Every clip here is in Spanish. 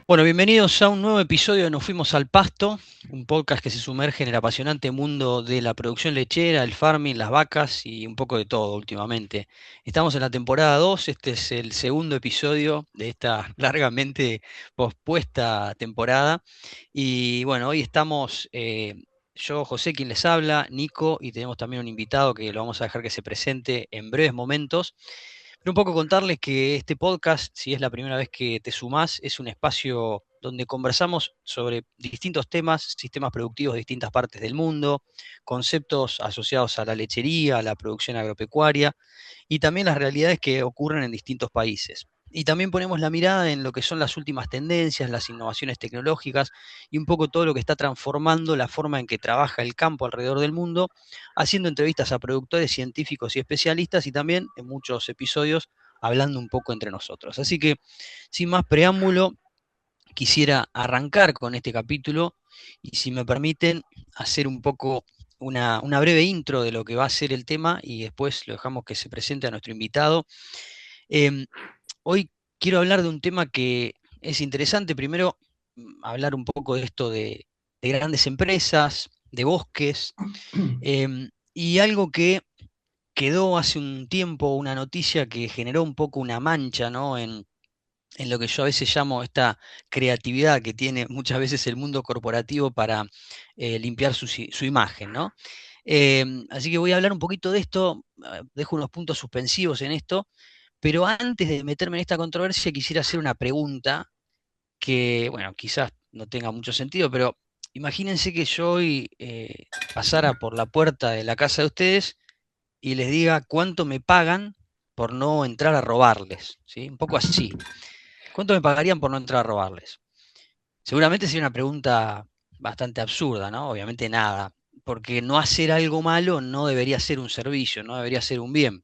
Bueno, bienvenidos a un nuevo episodio de Nos Fuimos al Pasto, un podcast que se sumerge en el apasionante mundo de la producción lechera, el farming, las vacas y un poco de todo últimamente. Estamos en la temporada 2. Este es el segundo episodio de esta largamente pospuesta temporada. Y bueno, hoy estamos yo, José, quien les habla, Nico, y tenemos también un invitado que lo vamos a dejar que se presente en breves momentos. Pero un poco contarles que este podcast, si es la primera vez que te sumás, es un espacio donde conversamos sobre distintos temas, sistemas productivos de distintas partes del mundo, conceptos asociados a la lechería, a la producción agropecuaria y también las realidades que ocurren en distintos países. Y también ponemos la mirada en lo que son las últimas tendencias, las innovaciones tecnológicas y un poco todo lo que está transformando la forma en que trabaja el campo alrededor del mundo, haciendo entrevistas a productores, científicos y especialistas y también en muchos episodios hablando un poco entre nosotros. Así que, sin más preámbulo, quisiera arrancar con este capítulo y si me permiten hacer un poco una breve intro de lo que va a ser el tema y después lo dejamos que se presente a nuestro invitado. Em, Hoy quiero hablar de un tema que es interesante. Primero, hablar un poco de esto de grandes empresas, de bosques, y algo que quedó hace un tiempo, una noticia que generó un poco una mancha, ¿no? En lo que yo a veces llamo esta creatividad que tiene muchas veces el mundo corporativo para limpiar su imagen, ¿no? Así que voy a hablar un poquito de esto, dejo unos puntos suspensivos en esto, pero antes de meterme en esta controversia quisiera hacer una pregunta que, bueno, quizás no tenga mucho sentido, pero imagínense que yo hoy pasara por la puerta de la casa de ustedes y les diga cuánto me pagan por no entrar a robarles, ¿sí? Un poco así. ¿Cuánto me pagarían por no entrar a robarles? Seguramente sería una pregunta bastante absurda, ¿no? Obviamente nada, porque no hacer algo malo no debería ser un servicio, no debería ser un bien,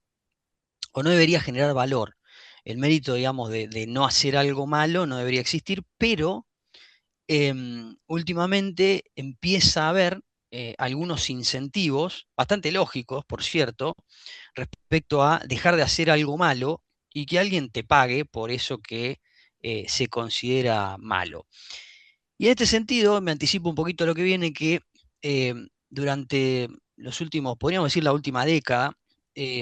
o no debería generar valor. El mérito, digamos, de no hacer algo malo no debería existir, pero últimamente empieza a haber algunos incentivos, bastante lógicos, por cierto, respecto a dejar de hacer algo malo y que alguien te pague por eso que se considera malo. Y en este sentido, me anticipo un poquito a lo que viene, que eh, durante los últimos, podríamos decir la última década,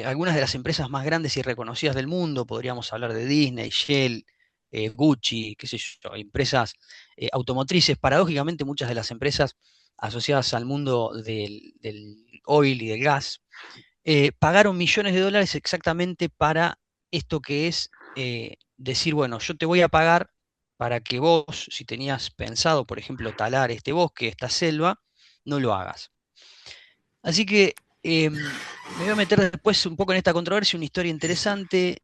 algunas de las empresas más grandes y reconocidas del mundo, podríamos hablar de Disney, Shell, Gucci, qué sé yo, empresas automotrices, paradójicamente muchas de las empresas asociadas al mundo del oil y del gas, pagaron millones de dólares exactamente para esto que es decir, bueno, yo te voy a pagar para que vos, si tenías pensado, por ejemplo, talar este bosque, esta selva, no lo hagas. Así que me voy a meter después un poco en esta controversia, una historia interesante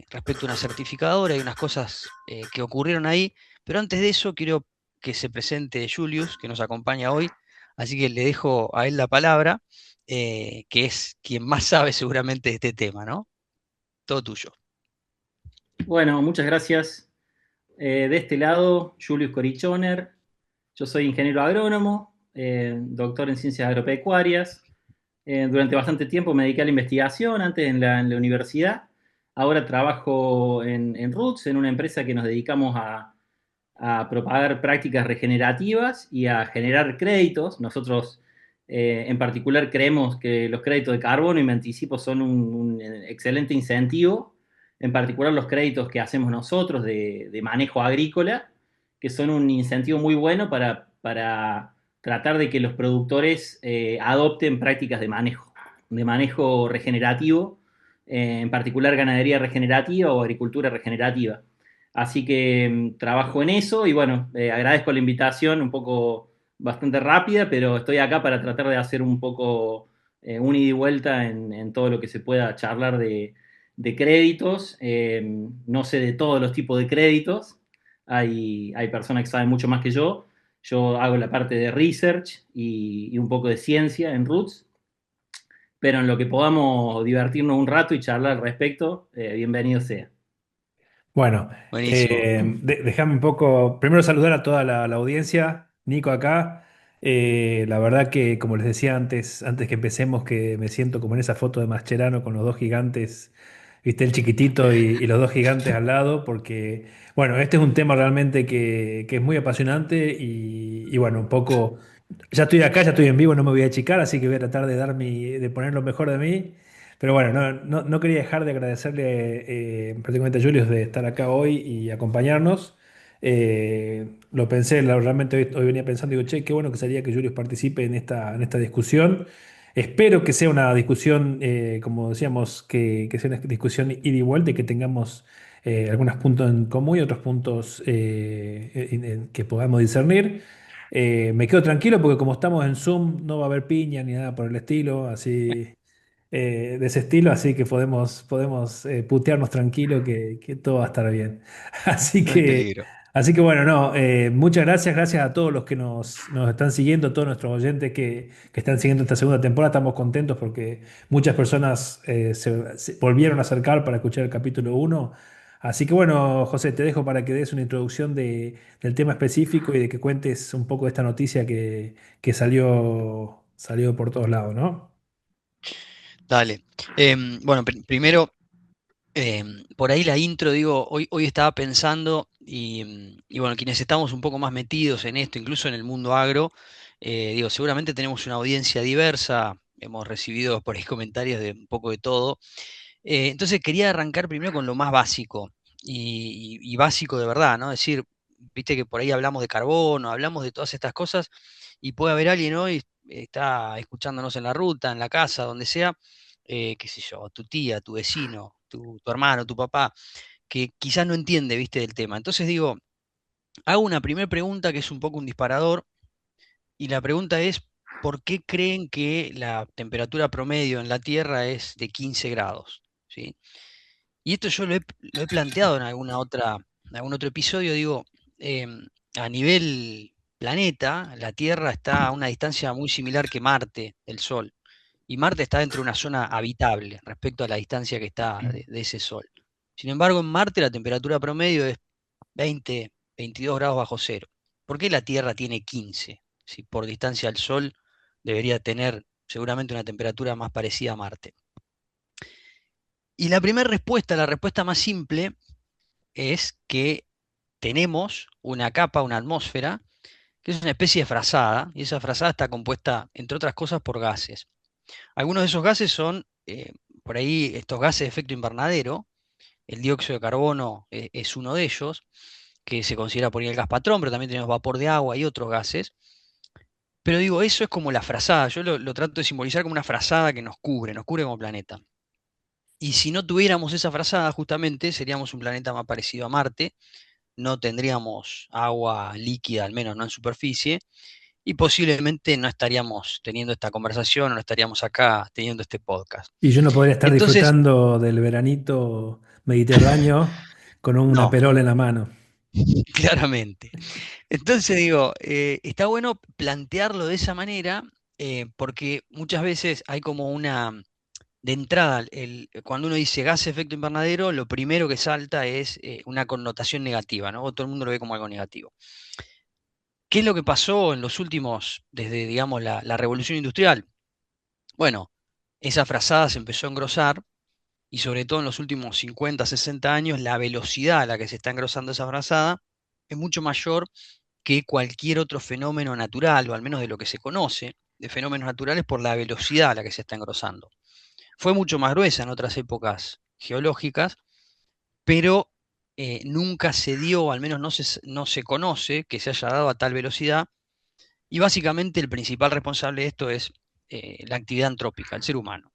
respecto a una certificadora y unas cosas que ocurrieron ahí, pero antes de eso quiero que se presente Julius, que nos acompaña hoy, así que le dejo a él la palabra, que es quien más sabe seguramente de este tema, ¿no? Todo tuyo. Bueno, muchas gracias. De este lado, Julius Corichoner. Yo soy ingeniero agrónomo, doctor en ciencias agropecuarias. Durante bastante tiempo me dediqué a la investigación, antes en la universidad. Ahora trabajo en Roots, en una empresa que nos dedicamos a propagar prácticas regenerativas y a generar créditos. Nosotros, en particular, creemos que los créditos de carbono, y me anticipo, son un excelente incentivo, en particular los créditos que hacemos nosotros de manejo agrícola, que son un incentivo muy bueno para tratar de que los productores adopten prácticas de manejo regenerativo, en particular ganadería regenerativa o agricultura regenerativa. Así que trabajo en eso y bueno, agradezco la invitación, un poco bastante rápida, pero estoy acá para tratar de hacer un poco un ida y vuelta en todo lo que se pueda charlar de créditos. No sé de todos los tipos de créditos, hay personas que saben mucho más que yo. Yo hago la parte de research y un poco de ciencia en Roots, pero en lo que podamos divertirnos un rato y charlar al respecto, bienvenido sea. Bueno, Buenísimo. déjame un poco, primero saludar a toda la audiencia, Nico acá. La verdad que, como les decía antes que empecemos, que me siento como en esa foto de Mascherano con los dos gigantes viste, el chiquitito y los dos gigantes al lado, porque, bueno, este es un tema realmente que es muy apasionante y, bueno, un poco, ya estoy acá, ya estoy en vivo, no me voy a achicar, así que voy a tratar de de poner lo mejor de mí. Pero bueno, no quería dejar de agradecerle prácticamente a Julius de estar acá hoy y acompañarnos. Lo pensé, realmente hoy venía pensando, digo, che, qué bueno que sería que Julius participe en esta discusión. Espero que sea una discusión, como decíamos, que sea una discusión ida y vuelta y que tengamos algunos puntos en común y otros puntos que podamos discernir. Me quedo tranquilo porque como estamos en Zoom no va a haber piña ni nada por el estilo, así de ese estilo, así que podemos putearnos tranquilo que todo va a estar bien. Así No hay que, peligro. así que bueno, no, muchas gracias, gracias a todos los que nos están siguiendo, a todos nuestros oyentes que están siguiendo esta segunda temporada. Estamos contentos porque muchas personas se volvieron a acercar para escuchar el capítulo uno. Así que bueno, José, te dejo para que des una introducción del tema específico y de que cuentes un poco de esta noticia que salió por todos lados, ¿no? Dale. Bueno, primero, por ahí la intro, digo, hoy estaba pensando y bueno, quienes estamos un poco más metidos en esto, incluso en el mundo agro, digo, seguramente tenemos una audiencia diversa, hemos recibido por ahí comentarios de un poco de todo. Entonces quería arrancar primero con lo más básico y básico de verdad, ¿no? Es decir, viste que por ahí hablamos de carbono, hablamos de todas estas cosas y puede haber alguien hoy, está escuchándonos en la ruta, en la casa, donde sea, qué sé yo, tu tía, tu vecino, tu hermano, tu papá, que quizás no entiende, viste, del tema. Entonces digo, hago una primera pregunta que es un poco un disparador y la pregunta es, ¿por qué creen que la temperatura promedio en la Tierra es de 15 grados? ¿Sí? Y esto yo lo he planteado en en algún otro episodio, digo, a nivel planeta, la Tierra está a una distancia muy similar que Marte, el Sol, y Marte está dentro de una zona habitable respecto a la distancia que está de ese Sol. Sin embargo, en Marte la temperatura promedio es 20, 22 grados bajo cero. ¿Por qué la Tierra tiene 15? Si por distancia al Sol debería tener seguramente una temperatura más parecida a Marte. Y la primera respuesta, la respuesta más simple, es que tenemos una capa, una atmósfera, que es una especie de frazada, y esa frazada está compuesta, entre otras cosas, por gases. Algunos de esos gases son, por ahí, estos gases de efecto invernadero, el dióxido de carbono es uno de ellos, que se considera por ahí el gas patrón, pero también tenemos vapor de agua y otros gases. Pero digo, eso es como la frazada, yo lo trato de simbolizar como una frazada que nos cubre como planeta. Y si no tuviéramos esa frazada, justamente seríamos un planeta más parecido a Marte, no tendríamos agua líquida, al menos no en superficie, y posiblemente no estaríamos teniendo esta conversación o no estaríamos acá teniendo este podcast. Y yo no podría estar Entonces, disfrutando del veranito mediterráneo con una no, perola en la mano. claramente. Entonces digo, está bueno plantearlo de esa manera, porque muchas veces hay como una, de entrada, cuando uno dice gas efecto invernadero, lo primero que salta es una connotación negativa, ¿no? O todo el mundo lo ve como algo negativo. ¿Qué es lo que pasó en los últimos, desde, digamos, la revolución industrial? Bueno, esa frazada se empezó a engrosar y sobre todo en los últimos 50, 60 años, la velocidad a la que se está engrosando esa frazada es mucho mayor que cualquier otro fenómeno natural, o al menos de lo que se conoce de fenómenos naturales, por la velocidad a la que se está engrosando. Fue mucho más gruesa en otras épocas geológicas, pero nunca se dio, al menos no se conoce que se haya dado a tal velocidad. Y básicamente el principal responsable de esto es la actividad antrópica, el ser humano,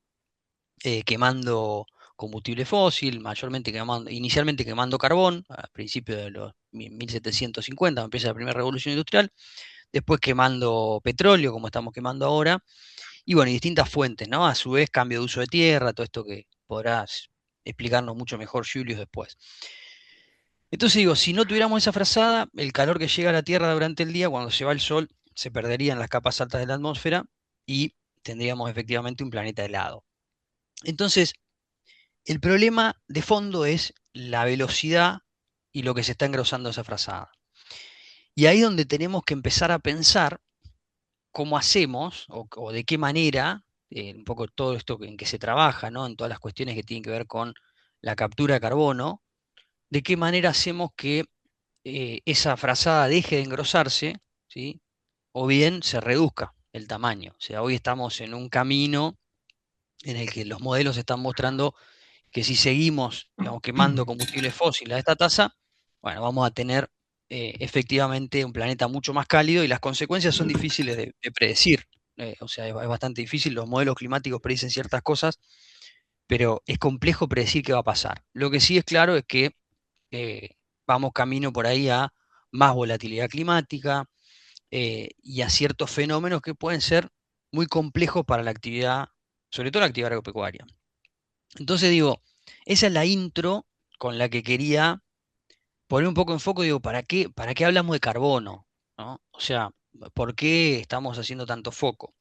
quemando combustible fósil, mayormente inicialmente quemando carbón, a principios de los 1750, cuando empieza la primera revolución industrial, después quemando petróleo, como estamos quemando ahora, y bueno, y distintas fuentes, ¿no? A su vez, cambio de uso de tierra, todo esto que podrás explicarnos mucho mejor, Julius, después. Entonces digo, si no tuviéramos esa frazada, el calor que llega a la Tierra durante el día, cuando se va el Sol, se perdería en las capas altas de la atmósfera y tendríamos efectivamente un planeta helado. Entonces, el problema de fondo es la velocidad y lo que se está engrosando esa frazada. Y ahí es donde tenemos que empezar a pensar cómo hacemos o de qué manera, un poco todo esto en que se trabaja, ¿no? En todas las cuestiones que tienen que ver con la captura de carbono, ¿de qué manera hacemos que esa frazada deje de engrosarse, ¿sí? O bien se reduzca el tamaño? O sea, hoy estamos en un camino en el que los modelos están mostrando que si seguimos, digamos, quemando combustibles fósiles a esta tasa, bueno, vamos a tener efectivamente un planeta mucho más cálido y las consecuencias son difíciles de predecir. O sea, es bastante difícil, los modelos climáticos predicen ciertas cosas, pero es complejo predecir qué va a pasar. Lo que sí es claro es que eh, vamos camino por ahí a más volatilidad climática y a ciertos fenómenos que pueden ser muy complejos para la actividad, sobre todo la actividad agropecuaria. Entonces digo, esa es la intro con la que quería poner un poco en foco, digo, para qué hablamos de carbono? ¿No? O sea, ¿por qué estamos haciendo tanto foco?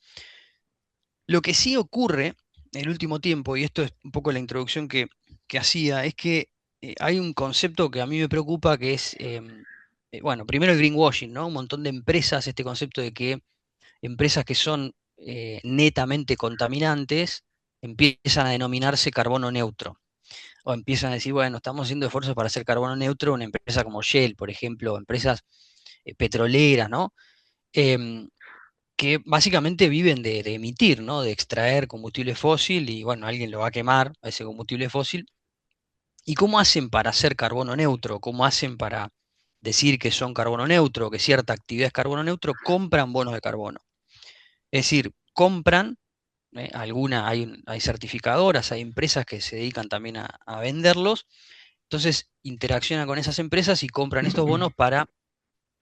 Lo que sí ocurre en el último tiempo, y esto es un poco la introducción que hacía, es que hay un concepto que a mí me preocupa, que es, bueno, primero el greenwashing, ¿no? Un montón de empresas, este concepto de que empresas que son netamente contaminantes empiezan a denominarse carbono neutro. O empiezan a decir, bueno, estamos haciendo esfuerzos para hacer carbono neutro, una empresa como Shell, por ejemplo, o empresas petroleras, ¿no? Em, que básicamente viven de emitir, ¿no? De extraer combustible fósil y, bueno, alguien lo va a quemar, a ese combustible fósil. ¿Y cómo hacen para hacer carbono neutro? ¿Cómo hacen para decir que son carbono neutro, que cierta actividad es carbono neutro? Compran bonos de carbono. Es decir, compran, hay certificadoras, hay empresas que se dedican también a venderlos. Entonces interaccionan con esas empresas y compran estos bonos para,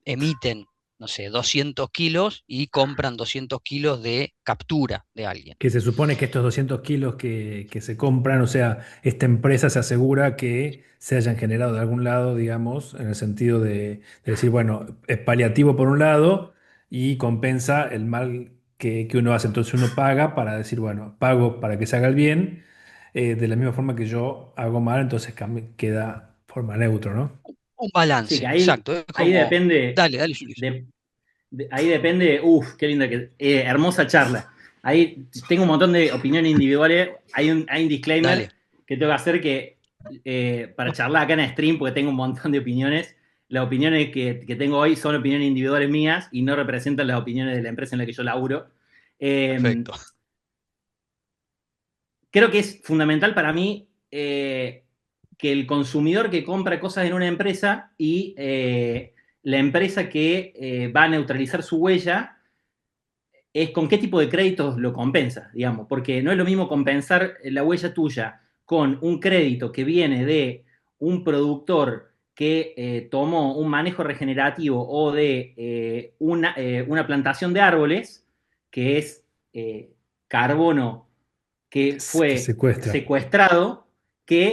emiten, no sé, 200 kilos y compran 200 kilos de captura de alguien. Que se supone que estos 200 kilos que se compran, o sea, esta empresa se asegura que se hayan generado de algún lado, digamos, en el sentido de decir, bueno, es paliativo por un lado y compensa el mal que uno hace. Entonces uno paga para decir, bueno, pago para que se haga el bien, de la misma forma que yo hago mal, entonces queda forma neutro, ¿no? Un Sí, que balance, exacto. Es ahí como, depende, dale, dale, Julio. ahí depende, qué linda hermosa charla. Ahí tengo un montón de opiniones individuales. Hay un disclaimer Dale. que tengo que hacer que para charlar acá en stream, porque tengo un montón de opiniones. Las opiniones que tengo hoy son opiniones individuales mías y no representan las opiniones de la empresa en la que yo laburo. Eh, Perfecto. Creo que es fundamental para mí que el consumidor que compra cosas en una empresa y la empresa que va a neutralizar su huella es con qué tipo de créditos lo compensa, digamos, porque no es lo mismo compensar la huella tuya con un crédito que viene de un productor que tomó un manejo regenerativo o de una plantación de árboles, que es carbono que Que fue secuestra. secuestrado,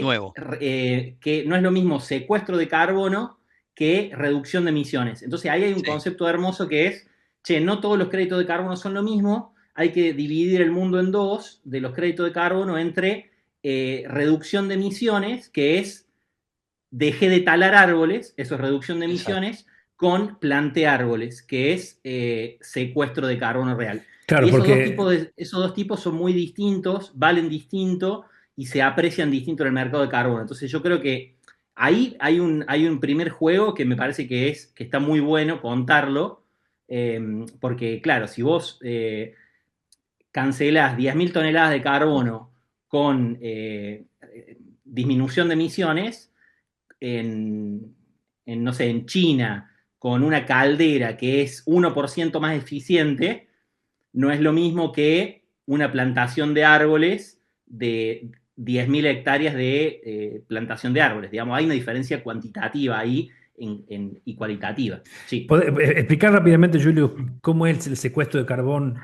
Nuevo. que no es lo mismo secuestro de carbono que reducción de emisiones. Entonces ahí hay un Sí, concepto hermoso que es, che, no todos los créditos de carbono son lo mismo, hay que dividir el mundo en dos de los créditos de carbono entre reducción de emisiones, que es dejé de talar árboles, eso es reducción de exacto. emisiones, con plante árboles, que es secuestro de carbono real. Claro, Y porque esos dos tipos son muy distintos, valen distinto y se aprecian distinto en el mercado de carbono. Entonces yo creo que ahí hay un primer juego que me parece que está muy bueno contarlo, porque claro, si vos cancelás 10.000 toneladas de carbono con disminución de emisiones, no sé, en China, con una caldera que es 1% más eficiente, no es lo mismo que una plantación de árboles de 10.000 hectáreas de plantación de árboles. Digamos, hay una diferencia cuantitativa ahí y cualitativa. Sí. explicar rápidamente, Julio, cómo es el secuestro de carbón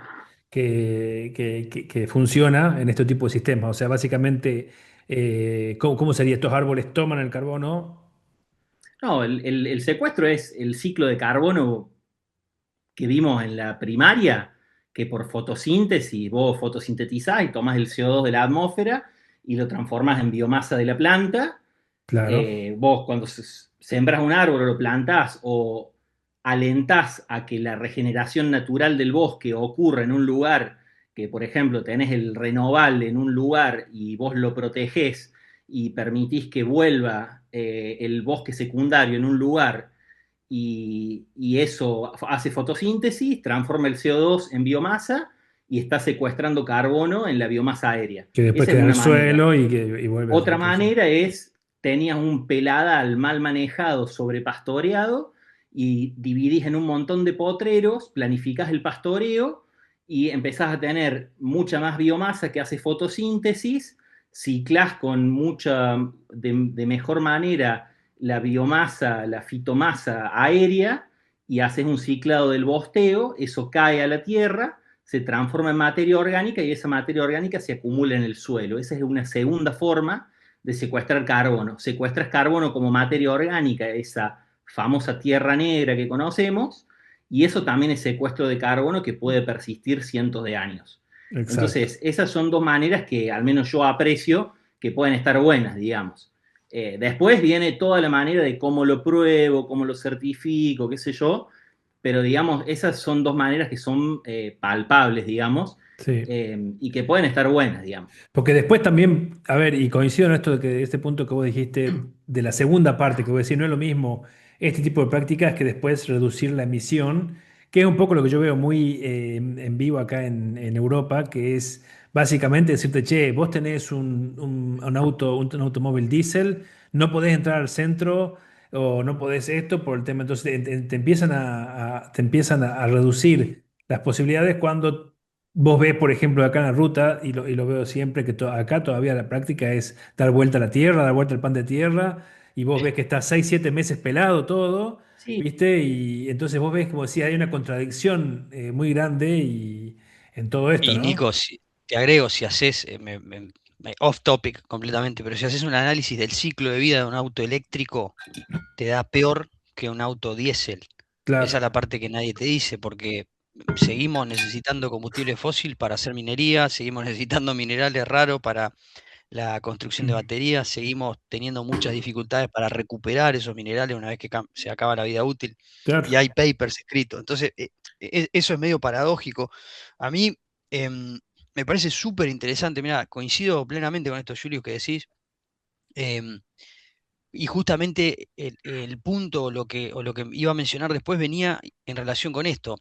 que funciona en este tipo de sistemas. O sea, básicamente, ¿cómo sería? Estos árboles toman el carbono. No, el secuestro es el ciclo de carbono que vimos en la primaria, que por fotosíntesis vos fotosintetizás y tomás el CO2 de la atmósfera y lo transformás en biomasa de la planta. Claro, Vos cuando sembras un árbol o lo plantás o alentás a que la regeneración natural del bosque ocurra en un lugar que, por ejemplo, tenés el renoval en un lugar y vos lo protegés y permitís que vuelva el bosque secundario en un lugar y eso hace fotosíntesis, transforma el CO2 en biomasa y está secuestrando carbono en la biomasa aérea. Que después Esa es queda en el una manera. suelo y vuelve a Otra reproducir. manera es, tenías un peladal mal manejado, sobrepastoreado, y dividís en un montón de potreros, planificás el pastoreo y empezás a tener mucha más biomasa que hace fotosíntesis, ciclás con mucha, de mejor manera la biomasa, la fitomasa aérea, y haces un ciclado del bosteo, eso cae a la tierra, se transforma en materia orgánica y esa materia orgánica se acumula en el suelo. Esa es una segunda forma de secuestrar carbono. Secuestras carbono como materia orgánica, esa famosa tierra negra que conocemos, y eso también es secuestro de carbono que puede persistir cientos de años. Exacto. Entonces, esas son dos maneras que al menos yo aprecio que pueden estar buenas, digamos. Después viene toda la manera de cómo lo pruebo, cómo lo certifico, qué sé yo, pero digamos, esas son dos maneras que son palpables, digamos, Sí. y que pueden estar buenas, digamos. Porque después también, a ver, y coincido en esto de que este punto que vos dijiste de la segunda parte, que voy a decir, no es lo mismo este tipo de prácticas que después reducir la emisión, que es un poco lo que yo veo muy en vivo acá en Europa, que es básicamente decirte, che, vos tenés un automóvil diésel, no podés entrar al centro o no podés esto por el tema, entonces te empiezan a reducir las posibilidades cuando vos ves, por ejemplo, acá en la ruta, y lo veo siempre, que acá todavía la práctica es dar vuelta a la tierra, dar vuelta al pan de tierra, y vos ves que está 6 7 meses pelado todo, Sí, ¿viste? Y entonces vos ves como si hay una contradicción muy grande en todo esto, Y ¿no? Nico, te agrego, si haces, off topic completamente, pero si haces un análisis del ciclo de vida de un auto eléctrico, te da peor que un auto diésel. Esa Claro. es la parte que nadie te dice, porque seguimos necesitando combustible fósil para hacer minería, seguimos necesitando minerales raros para la construcción de baterías, seguimos teniendo muchas dificultades para recuperar esos minerales una vez que se acaba la vida útil, y Claro. hay papers escritos. Entonces, eso es medio paradójico. A mí me parece súper interesante, mira, coincido plenamente con esto, Julio, que decís. em, y justamente el punto o lo que iba a mencionar después venía en relación con esto.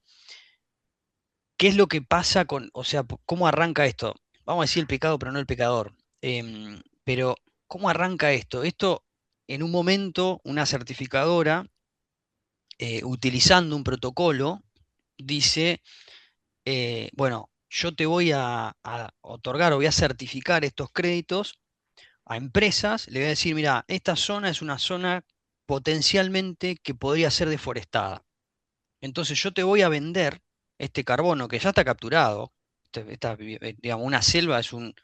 ¿Qué es lo que pasa con, o sea, cómo arranca esto? Vamos a decir el pecado, pero no el pecador. Pero, ¿cómo arranca esto? Esto, en un momento, una certificadora, utilizando un protocolo, dice, bueno, yo te voy a otorgar o voy a certificar estos créditos a empresas, le voy a decir, mira, esta zona es una zona potencialmente que podría ser deforestada. Entonces yo te voy a vender este carbono que ya está capturado. Digamos, una selva es un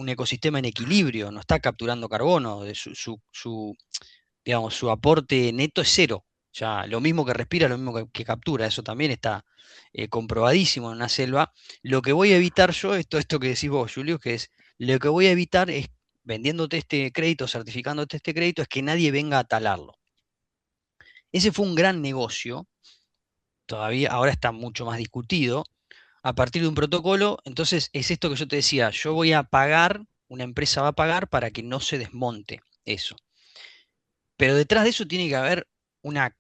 ecosistema en equilibrio, no está capturando carbono, digamos, su aporte neto es cero. Ya, lo mismo que respira, lo mismo que captura, eso también está comprobadísimo en una selva. Lo que voy a evitar yo, esto que decís vos, Julio, que es, lo que voy a evitar es, vendiéndote este crédito, certificándote este crédito, es que nadie venga a talarlo. Ese fue un gran negocio, todavía ahora está mucho más discutido, a partir de un protocolo. Entonces es esto que yo te decía, yo voy a pagar, una empresa va a pagar para que no se desmonte eso. Pero detrás de eso tiene que haber una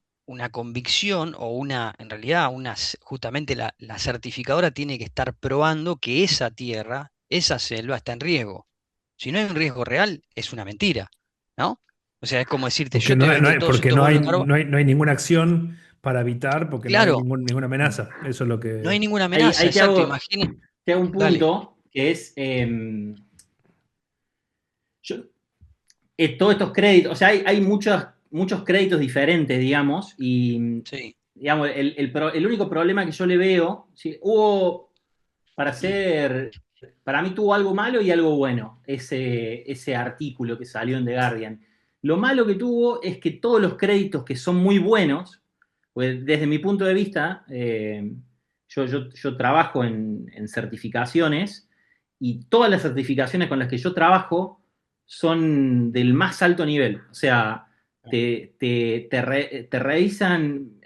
convicción o en realidad, justamente la certificadora tiene que estar probando que esa tierra, esa selva está en riesgo. Si no hay un riesgo real, es una mentira, ¿no? O sea, es como decirte, Porque yo te voy a vender todos porque estos bonos de carbono. no hay ninguna acción para evitar, porque no hay Claro, ninguna amenaza. Eso es lo no hay que... ninguna ahí, amenaza, ahí exacto, imagínate. te hago un Dale, punto que es, todos estos créditos, o sea, hay muchos créditos diferentes, digamos, y sí. digamos, el único problema que yo le veo, ¿sí? Para mí tuvo algo malo y algo bueno, ese artículo que salió en The Guardian. Lo malo que tuvo es que todos los créditos que son muy buenos, pues desde mi punto de vista, yo trabajo en certificaciones y todas las certificaciones con las que yo trabajo son del más alto nivel. O sea, te revisan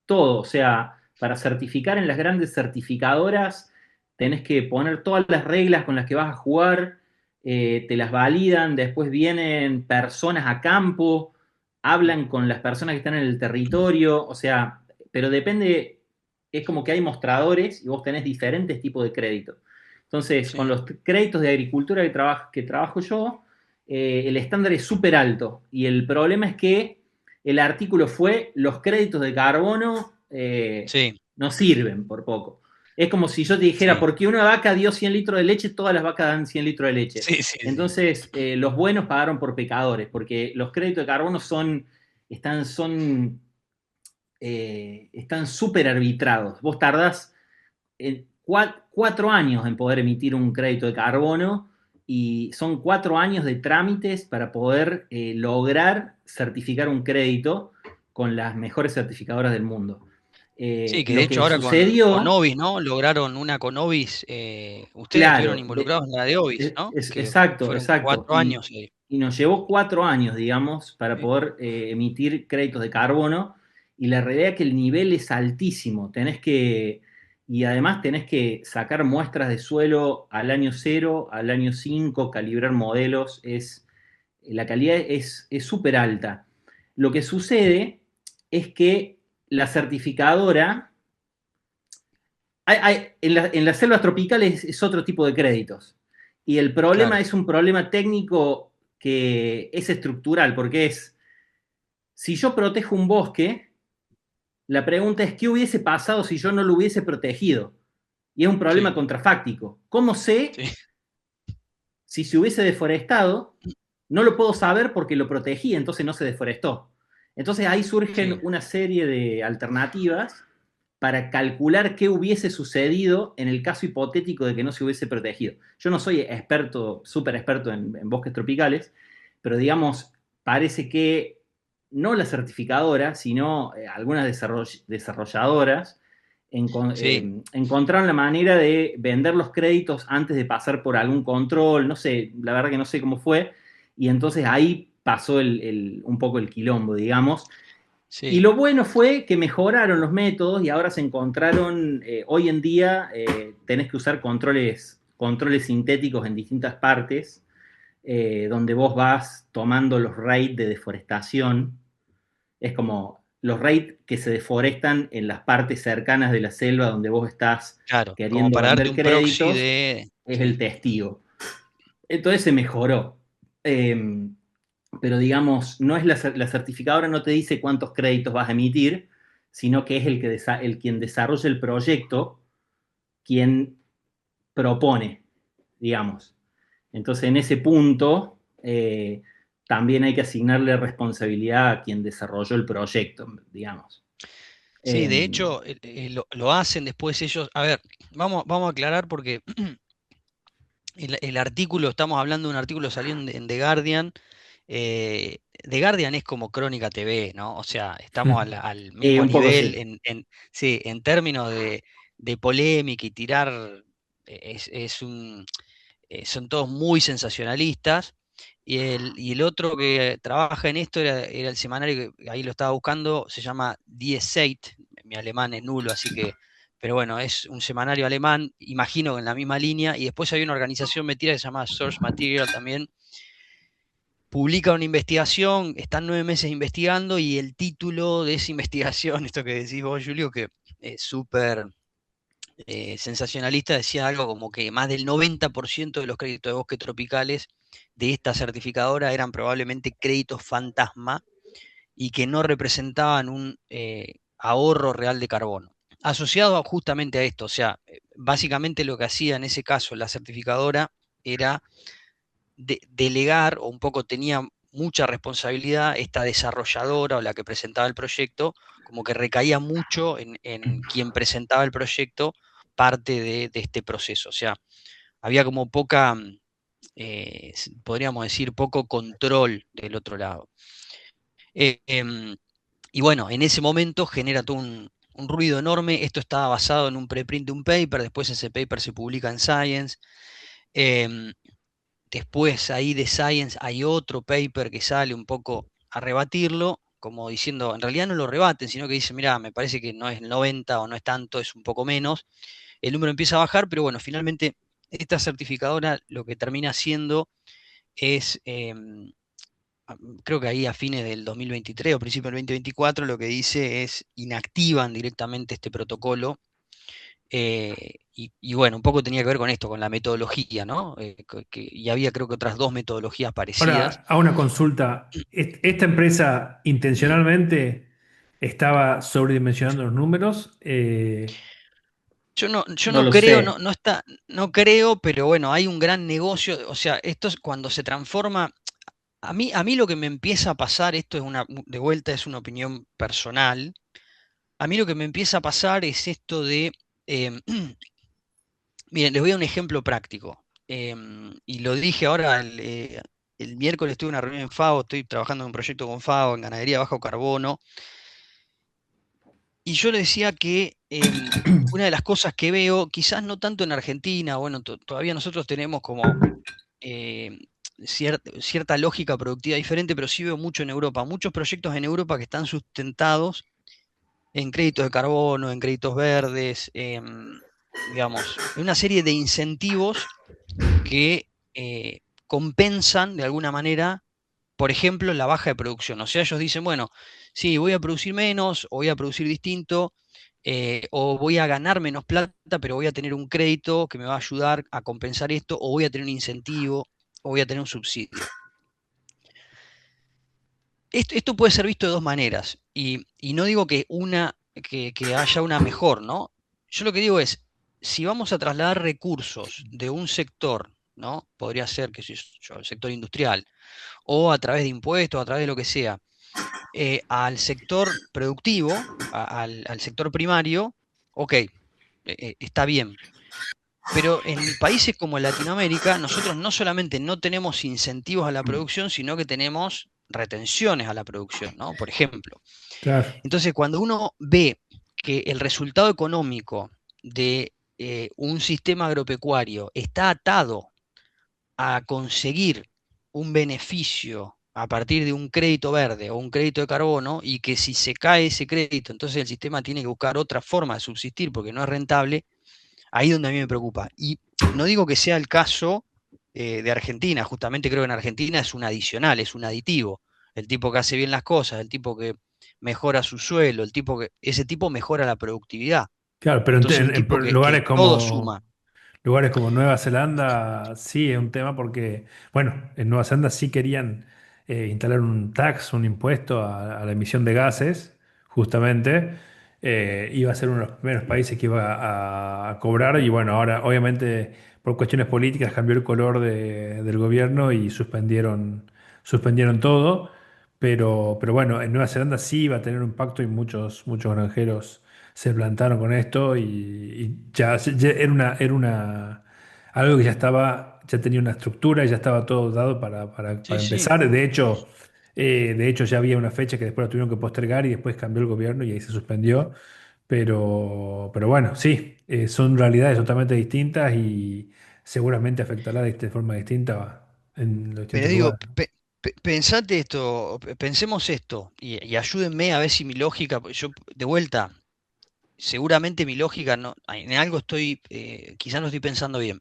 todo. O sea, para certificar en las grandes certificadoras tenés que poner todas las reglas con las que vas a jugar. te las validan, después vienen personas a campo, hablan con las personas que están en el territorio, o sea, pero depende, es como que hay mostradores y vos tenés diferentes tipos de créditos. Entonces, con Sí, los créditos de agricultura que trabajo yo, el estándar es súper alto y el problema es que el artículo fue los créditos de carbono sí, no sirven por poco. Es como si yo te dijera, sí, porque una vaca dio 100 litros de leche, todas las vacas dan 100 litros de leche. sí, sí, sí. Entonces, los buenos pagaron por pecadores, porque los créditos de carbono están, son, están súper arbitrados. Vos tardás 4 años en poder emitir un crédito de carbono y son 4 años de trámites para poder lograr certificar un crédito con las mejores certificadoras del mundo. Sí, que de Lo hecho que ahora con sucedió, Ovis, ¿no? Lograron una con Ovis. Ustedes estuvieron claro, involucrados en la de Ovis, ¿no? Que exacto, fueron exacto. 4 años. Y nos llevó 4 años, digamos, para Sí, poder emitir créditos de carbono. Y la realidad es que el nivel es altísimo. Y además tenés que sacar muestras de suelo al año 0, al año 5, calibrar modelos. La calidad es súper alta. Lo que sucede es que la certificadora en las selvas tropicales es otro tipo de créditos. Y el problema claro, es un problema técnico que es estructural, porque si yo protejo un bosque, la pregunta es, ¿qué hubiese pasado si yo no lo hubiese protegido? Y es un problema sí, contrafáctico. ¿Cómo sé sí, si se hubiese deforestado? No lo puedo saber porque lo protegí, entonces no se deforestó. Entonces ahí surgen sí. una serie de alternativas para calcular qué hubiese sucedido en el caso hipotético de que no se hubiese protegido. Yo no soy experto, súper experto en bosques tropicales, pero digamos, parece que no la certificadora, sino algunas desarrolladoras Sí. encontraron la manera de vender los créditos antes de pasar por algún control, no sé, la verdad que no sé cómo fue, y entonces ahí pasó un poco el quilombo, digamos. Y Sí, lo bueno fue que mejoraron los métodos y ahora se encontraron, hoy en día tenés que usar controles sintéticos en distintas partes, donde vos vas tomando los rates de deforestación. Es como los rates que se deforestan en las partes cercanas de la selva donde vos estás claro, como queriendo para darte vender un proxy créditos, de... es el Sí, testigo. Entonces se mejoró. Eh, pero digamos, no es la certificadora no te dice cuántos créditos vas a emitir, sino que es quien desarrolla el proyecto, quien propone, digamos. Entonces, en ese punto, también hay que asignarle responsabilidad a quien desarrolló el proyecto, digamos. sí, Eh, de hecho lo hacen después ellos. A ver, vamos a aclarar porque el artículo, estamos hablando de un artículo que salió en The Guardian. The Guardian es como Crónica TV, ¿no? O sea, estamos al mismo un poco nivel sí. sí, en términos de polémica y tirar, son todos muy sensacionalistas. Y el otro que trabaja en esto era el semanario que ahí lo estaba buscando, se llama Die Zeit, mi alemán es nulo, así que, pero bueno, es un semanario alemán, imagino que en la misma línea, y después hay una organización metida que se llama Source Material también, publica una investigación, están 9 meses investigando y el título de esa investigación, esto que decís vos, Julio, que es súper sensacionalista, decía algo como que más del 90% de los créditos de bosques tropicales de esta certificadora eran probablemente créditos fantasma y que no representaban un ahorro real de carbono. Asociado justamente a esto, o sea, básicamente lo que hacía en ese caso la certificadora era delegar, o un poco tenía mucha responsabilidad esta desarrolladora o la que presentaba el proyecto, como que recaía mucho en quien presentaba el proyecto parte de este proceso. O sea, había como poca, podríamos decir, poco control del otro lado. Em, y bueno, en ese momento genera todo un ruido enorme. Esto estaba basado en un preprint de un paper, después ese paper se publica en Science. Em, Después ahí de Science hay otro paper que sale un poco a rebatirlo, como diciendo, en realidad no lo rebaten, sino que dicen, mira, me parece que no es 90 o no es tanto, es un poco menos. El número empieza a bajar, pero bueno, finalmente esta certificadora lo que termina haciendo es, creo que ahí a fines del 2023 o principio del 2024, lo que dice es inactivan directamente este protocolo. Y bueno, un poco tenía que ver con esto, con la metodología, ¿no? Y había creo que otras dos metodologías parecidas. Ahora, a una consulta. ¿Esta empresa intencionalmente estaba sobredimensionando los números? Yo No no lo creo, sé. no creo, pero bueno, hay un gran negocio. O sea, esto es cuando se transforma. A mí lo que me empieza a pasar, esto es de vuelta es una opinión personal. A mí lo que me empieza a pasar es esto de, em, miren, les voy a un ejemplo práctico. Y lo dije ahora, el miércoles tuve una reunión en FAO, estoy trabajando en un proyecto con FAO en ganadería bajo carbono, y yo le decía que una de las cosas que veo, quizás no tanto en Argentina, bueno, todavía nosotros tenemos como em, cierta lógica productiva diferente, pero sí veo mucho en Europa, muchos proyectos en Europa que están sustentados en créditos de carbono, en créditos verdes, digamos, en una serie de incentivos que compensan de alguna manera, por ejemplo, la baja de producción. O sea, ellos dicen, bueno, sí, voy a producir menos, o voy a producir distinto, o voy a ganar menos plata, pero voy a tener un crédito que me va a ayudar a compensar esto, o voy a tener un incentivo, o voy a tener un subsidio. Esto puede ser visto de dos maneras, y no digo que haya una mejor, ¿no? Yo lo que digo es, si vamos a trasladar recursos de un sector, ¿no? Podría ser, que yo, el sector industrial, o a través de impuestos, a través de lo que sea, al sector productivo, al sector primario, ok, está bien. Pero en países como Latinoamérica, nosotros no solamente no tenemos incentivos a la producción, sino que tenemos retenciones a la producción, ¿no? Por ejemplo. Claro. Entonces, cuando uno ve que el resultado económico de un sistema agropecuario está atado a conseguir un beneficio a partir de un crédito verde o un crédito de carbono, y que si se cae ese crédito, entonces el sistema tiene que buscar otra forma de subsistir porque no es rentable, ahí es donde a mí me preocupa. Y no digo que sea el caso de Argentina, justamente creo que en Argentina es un adicional, es un aditivo. El tipo que hace bien las cosas, el tipo que mejora su suelo, ese tipo mejora la productividad. Claro, pero Entonces un tipo que todo suma. lugares como Nueva Zelanda sí es un tema porque, bueno, en Nueva Zelanda sí querían instalar un tax, un impuesto a la emisión de gases, justamente. Iba a ser uno de los primeros países que iba a cobrar y bueno, ahora obviamente por cuestiones políticas cambió el color del gobierno y suspendieron todo. Pero bueno, en Nueva Zelanda sí iba a tener un impacto y muchos granjeros se plantaron con esto y ya algo que ya tenía una estructura y ya estaba todo dado Sí, para sí. empezar. De hecho, ya había una fecha que después la tuvieron que postergar y después cambió el gobierno y ahí se suspendió. Pero bueno, sí, son realidades totalmente distintas y seguramente afectará de forma distinta en los Pero distintos digo, lugares. pensate esto, pensemos esto, y ayúdenme a ver si mi lógica, porque yo de vuelta, seguramente mi lógica no, en algo estoy, quizás no estoy pensando bien.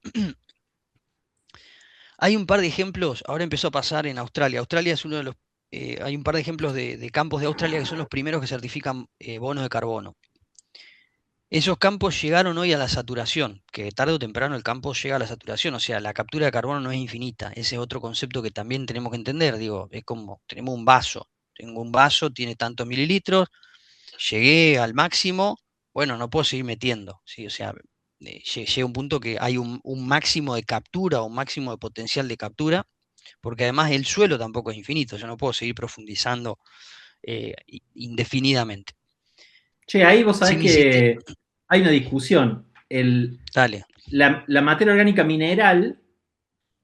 Hay un par de ejemplos, ahora empezó a pasar en Australia. Australia es uno de los, hay un par de ejemplos de campos de Australia que son los primeros que certifican bonos de carbono. Esos campos llegaron hoy a la saturación, que tarde o temprano el campo llega a la saturación, o sea, la captura de carbono no es infinita. Ese es otro concepto que también tenemos que entender, digo, es como, tenemos un vaso, tengo un vaso, tiene tantos mililitros, llegué al máximo, bueno, no puedo seguir metiendo, ¿sí? O sea, llega un punto que hay un máximo de captura, un máximo de potencial de captura, porque además el suelo tampoco es infinito, yo no puedo seguir profundizando indefinidamente. Sí, ahí vos Si sabés mi siste- que hay una discusión. Dale, La materia orgánica mineral,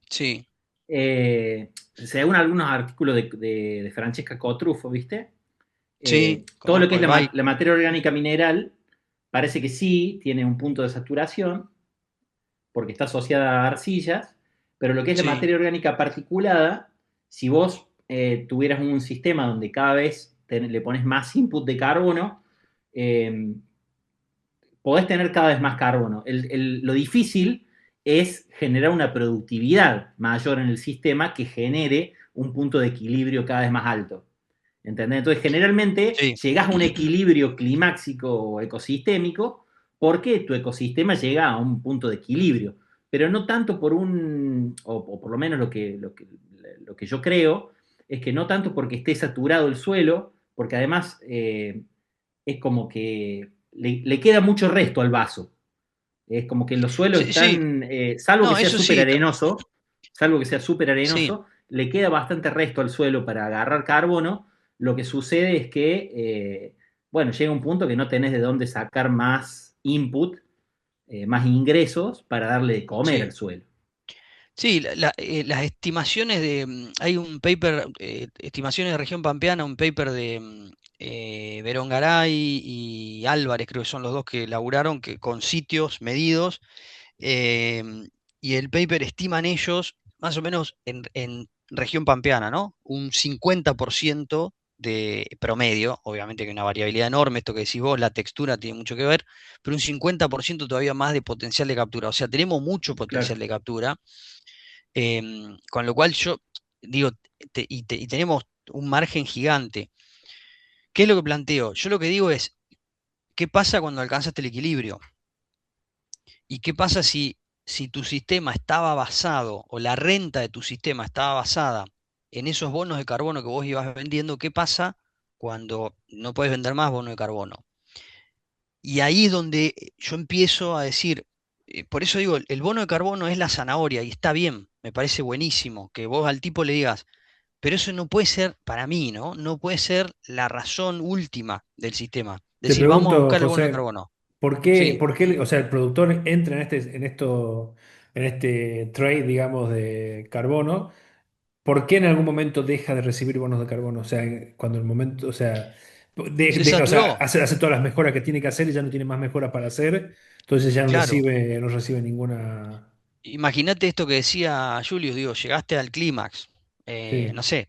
sí, según algunos artículos de Francesca Cotrufo, ¿viste? sí, Todo lo que conozco es el BAI, la materia orgánica mineral parece que sí tiene un punto de saturación porque está asociada a arcillas, pero lo que es la sí, materia orgánica particulada, si vos tuvieras un sistema donde cada vez le pones más input de carbono, eh, podés tener cada vez más carbono. Lo difícil es generar una productividad mayor en el sistema que genere un punto de equilibrio cada vez más alto. ¿Entendés? Entonces, generalmente Sí, llegás a un equilibrio climáxico o ecosistémico porque tu ecosistema llega a un punto de equilibrio, pero no tanto por o por lo menos lo que yo creo, es que no tanto porque esté saturado el suelo, porque además es como que le queda mucho resto al vaso. Es como que los suelos sí, sí. están, No, eso sí, salvo que sea súper sí. arenoso, le queda bastante resto al suelo para agarrar carbono. Lo que sucede es que, bueno, llega un punto que no tenés de dónde sacar más input, más ingresos para darle de comer al Sí. suelo. Sí, las estimaciones hay un paper, estimaciones de región pampeana, un paper de Berongaray y Álvarez, creo que son los dos que laburaron, que con sitios medidos, em, y el paper estiman ellos, más o menos en región pampeana, ¿no? Un 50% de promedio, obviamente que hay una variabilidad enorme, esto que decís vos, la textura tiene mucho que ver, pero un 50% todavía más de potencial de captura. O sea, tenemos mucho potencial Claro. de captura. Con lo cual yo digo, y tenemos un margen gigante. ¿Qué es lo que planteo? Yo lo que digo es, ¿qué pasa cuando alcanzaste el equilibrio? ¿Y qué pasa si tu sistema estaba basado, o la renta de tu sistema estaba basada en esos bonos de carbono que vos ibas vendiendo? ¿Qué pasa cuando no puedes vender más bonos de carbono? Y ahí es donde yo empiezo a decir, por eso digo, el bono de carbono es la zanahoria y está bien, me parece buenísimo que vos al tipo le digas, pero eso no puede ser, para mí, ¿no? No puede ser la razón última del sistema. Te Decir, vamos a pregunto, buscar el bono de José, carbono. ¿Sí? por qué, o sea, el productor entra en este trade, digamos, de carbono? ¿Por qué en algún momento deja de recibir bonos de carbono? O sea, cuando el momento, o sea, Se o sea, saturó, hace todas las mejoras que tiene que hacer y ya no tiene más mejoras para hacer, entonces ya claro. no recibe ninguna. Imagínate esto que decía Julius, digo, llegaste al clímax, Sí, no sé,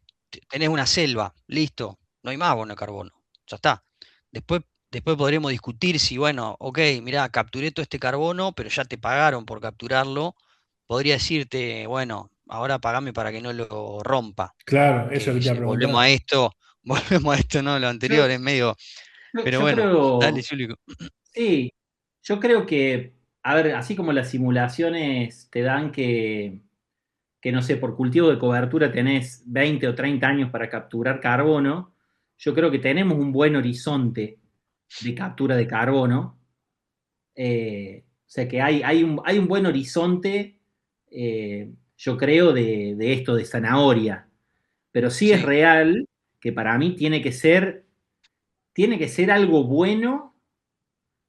tenés una selva, listo, no hay más bono de carbono, ya está. Después, después podremos discutir si, bueno, ok, mirá, capturé todo este carbono, pero ya te pagaron por capturarlo. Podría decirte, bueno, ahora pagame para que no lo rompa. claro, eso es lo que Que te iba a volvemos a preguntar. esto, volvemos a esto, ¿no? Lo anterior Yo, es medio, pero yo bueno, dale, creo, Julio. sí, yo creo que, a ver, así como las simulaciones te dan que no sé, por cultivo de cobertura tenés 20 o 30 años para capturar carbono, yo creo que tenemos un buen horizonte de captura de carbono. O sea que hay un buen horizonte, yo creo, de esto de zanahoria. Pero sí es Sí, real que para mí tiene que ser algo bueno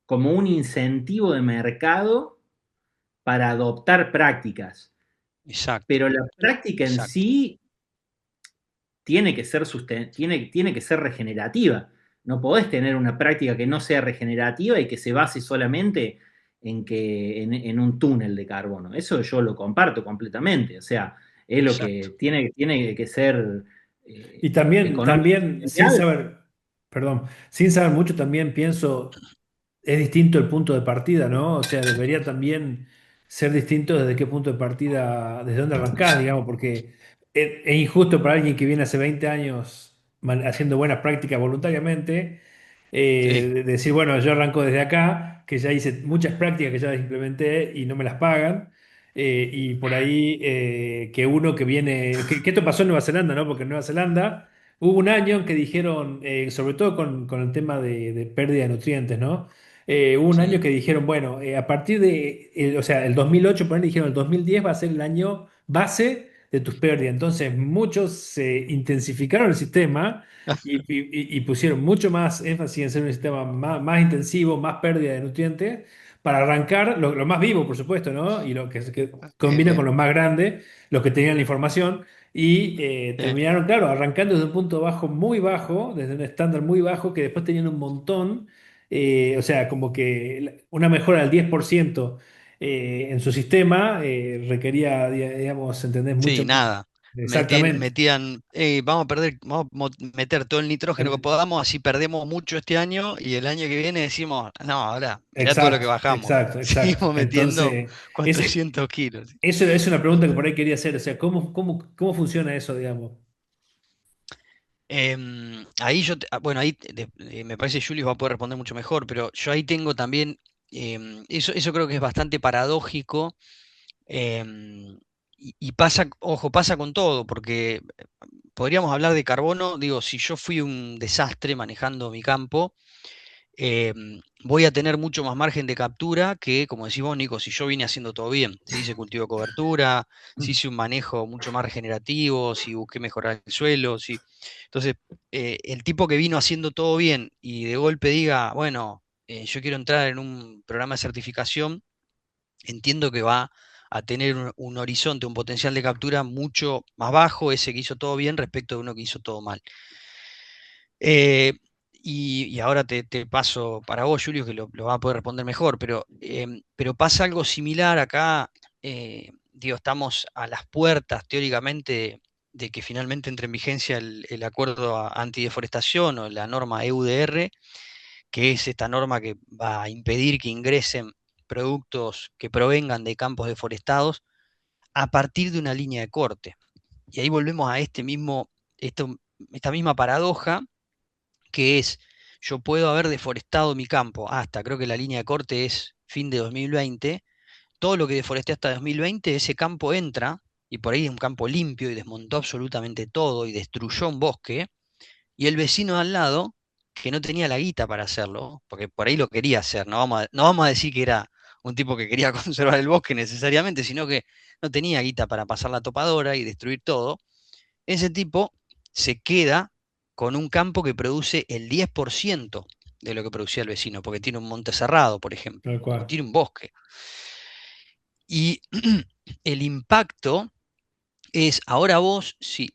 como un incentivo de mercado para adoptar prácticas. exacto, Pero la práctica en exacto. sí tiene que ser regenerativa. No podés tener una práctica que no sea regenerativa y que se base solamente en un túnel de carbono. Eso yo lo comparto completamente. O sea, es lo Exacto. que tiene que ser Y también, económicamente también, sin viable. saber, perdón, sin saber mucho, también pienso. Es distinto el punto de partida, ¿no? O sea, debería también ser distinto desde qué punto de partida, desde dónde arrancás, digamos, porque es injusto para alguien que viene hace 20 años haciendo buenas prácticas voluntariamente, Sí, decir, bueno, yo arranco desde acá, que ya hice muchas prácticas que ya las implementé y no me las pagan. Y por ahí que uno que viene, que esto pasó en Nueva Zelanda, ¿no? Porque en Nueva Zelanda hubo un año en que dijeron, sobre todo con el tema de pérdida de nutrientes, ¿no? Hubo un año sí, que dijeron, bueno, a partir de, o sea, el 2008, por ahí dijeron, el 2010 va a ser el año base de tus pérdidas. Entonces, muchos se intensificaron el sistema y pusieron mucho más énfasis en ser un sistema más intensivo, más pérdida de nutrientes, para arrancar lo más vivo, por supuesto, ¿no? Y lo que combina sí, con los más grandes, los que tenían la información. Y sí, terminaron, claro, arrancando desde un punto bajo, muy bajo, desde un estándar muy bajo, que después tenían un montón, o sea, como que una mejora del 10% en su sistema requería, digamos, ¿entendés? sí, Mucho, nada. Exactamente. metían, vamos a perder, vamos a meter todo el nitrógeno que podamos, así perdemos mucho este año y el año que viene decimos, no, ahora, mirá todo lo que Exacto, bajamos. exacto, exacto. Seguimos metiendo Entonces, ese, 400 kilos. eso es una pregunta que por ahí quería hacer. O sea, ¿cómo funciona eso, digamos? Ahí bueno, ahí me parece que Julius va a poder responder mucho mejor, pero yo ahí tengo también, eso creo que es bastante paradójico. Y pasa, ojo, pasa con todo, porque podríamos hablar de carbono, digo, si yo fui un desastre manejando mi campo, voy a tener mucho más margen de captura que, como decís vos, Nico, si yo vine haciendo todo bien, si hice cultivo de cobertura, si hice un manejo mucho más regenerativo, si busqué mejorar el suelo, si... Entonces, el tipo que vino haciendo todo bien y de golpe diga, bueno, yo quiero entrar en un programa de certificación, entiendo que va a tener un horizonte, un potencial de captura mucho más bajo, ese que hizo todo bien respecto de uno que hizo todo mal. Eh, y ahora te paso para vos, Julio, que lo va a poder responder mejor, pero pasa algo similar acá. Digo, estamos a las puertas, teóricamente, de que finalmente entre en vigencia el acuerdo antideforestación o la norma EUDR, que es esta norma que va a impedir que ingresen productos que provengan de campos deforestados a partir de una línea de corte. Y ahí volvemos a esta misma paradoja que es, yo puedo haber deforestado mi campo hasta, creo que la línea de corte es fin de 2020, todo lo que deforesté hasta 2020, ese campo entra, y por ahí es un campo limpio y desmontó absolutamente todo y destruyó un bosque, y el vecino de al lado, que no tenía la guita para hacerlo, porque por ahí lo quería hacer, no vamos a decir que era un tipo que quería conservar el bosque necesariamente, sino que no tenía guita para pasar la topadora y destruir todo, ese tipo se queda con un campo que produce el 10% de lo que producía el vecino, porque tiene un monte cerrado, por ejemplo, Tal o cual. tiene un bosque. Y el impacto es, ahora vos, si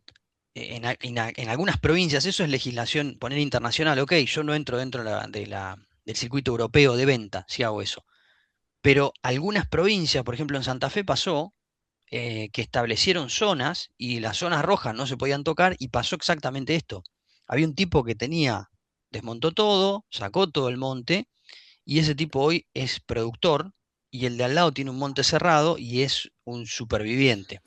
en algunas provincias, eso es legislación, poner internacional, ok, yo no entro dentro del circuito europeo de venta, si hago eso. Pero algunas provincias, por ejemplo en Santa Fe pasó, que establecieron zonas y las zonas rojas no se podían tocar y pasó exactamente esto. Había un tipo que desmontó todo, sacó todo el monte y ese tipo hoy es productor y el de al lado tiene un monte cerrado y es un superviviente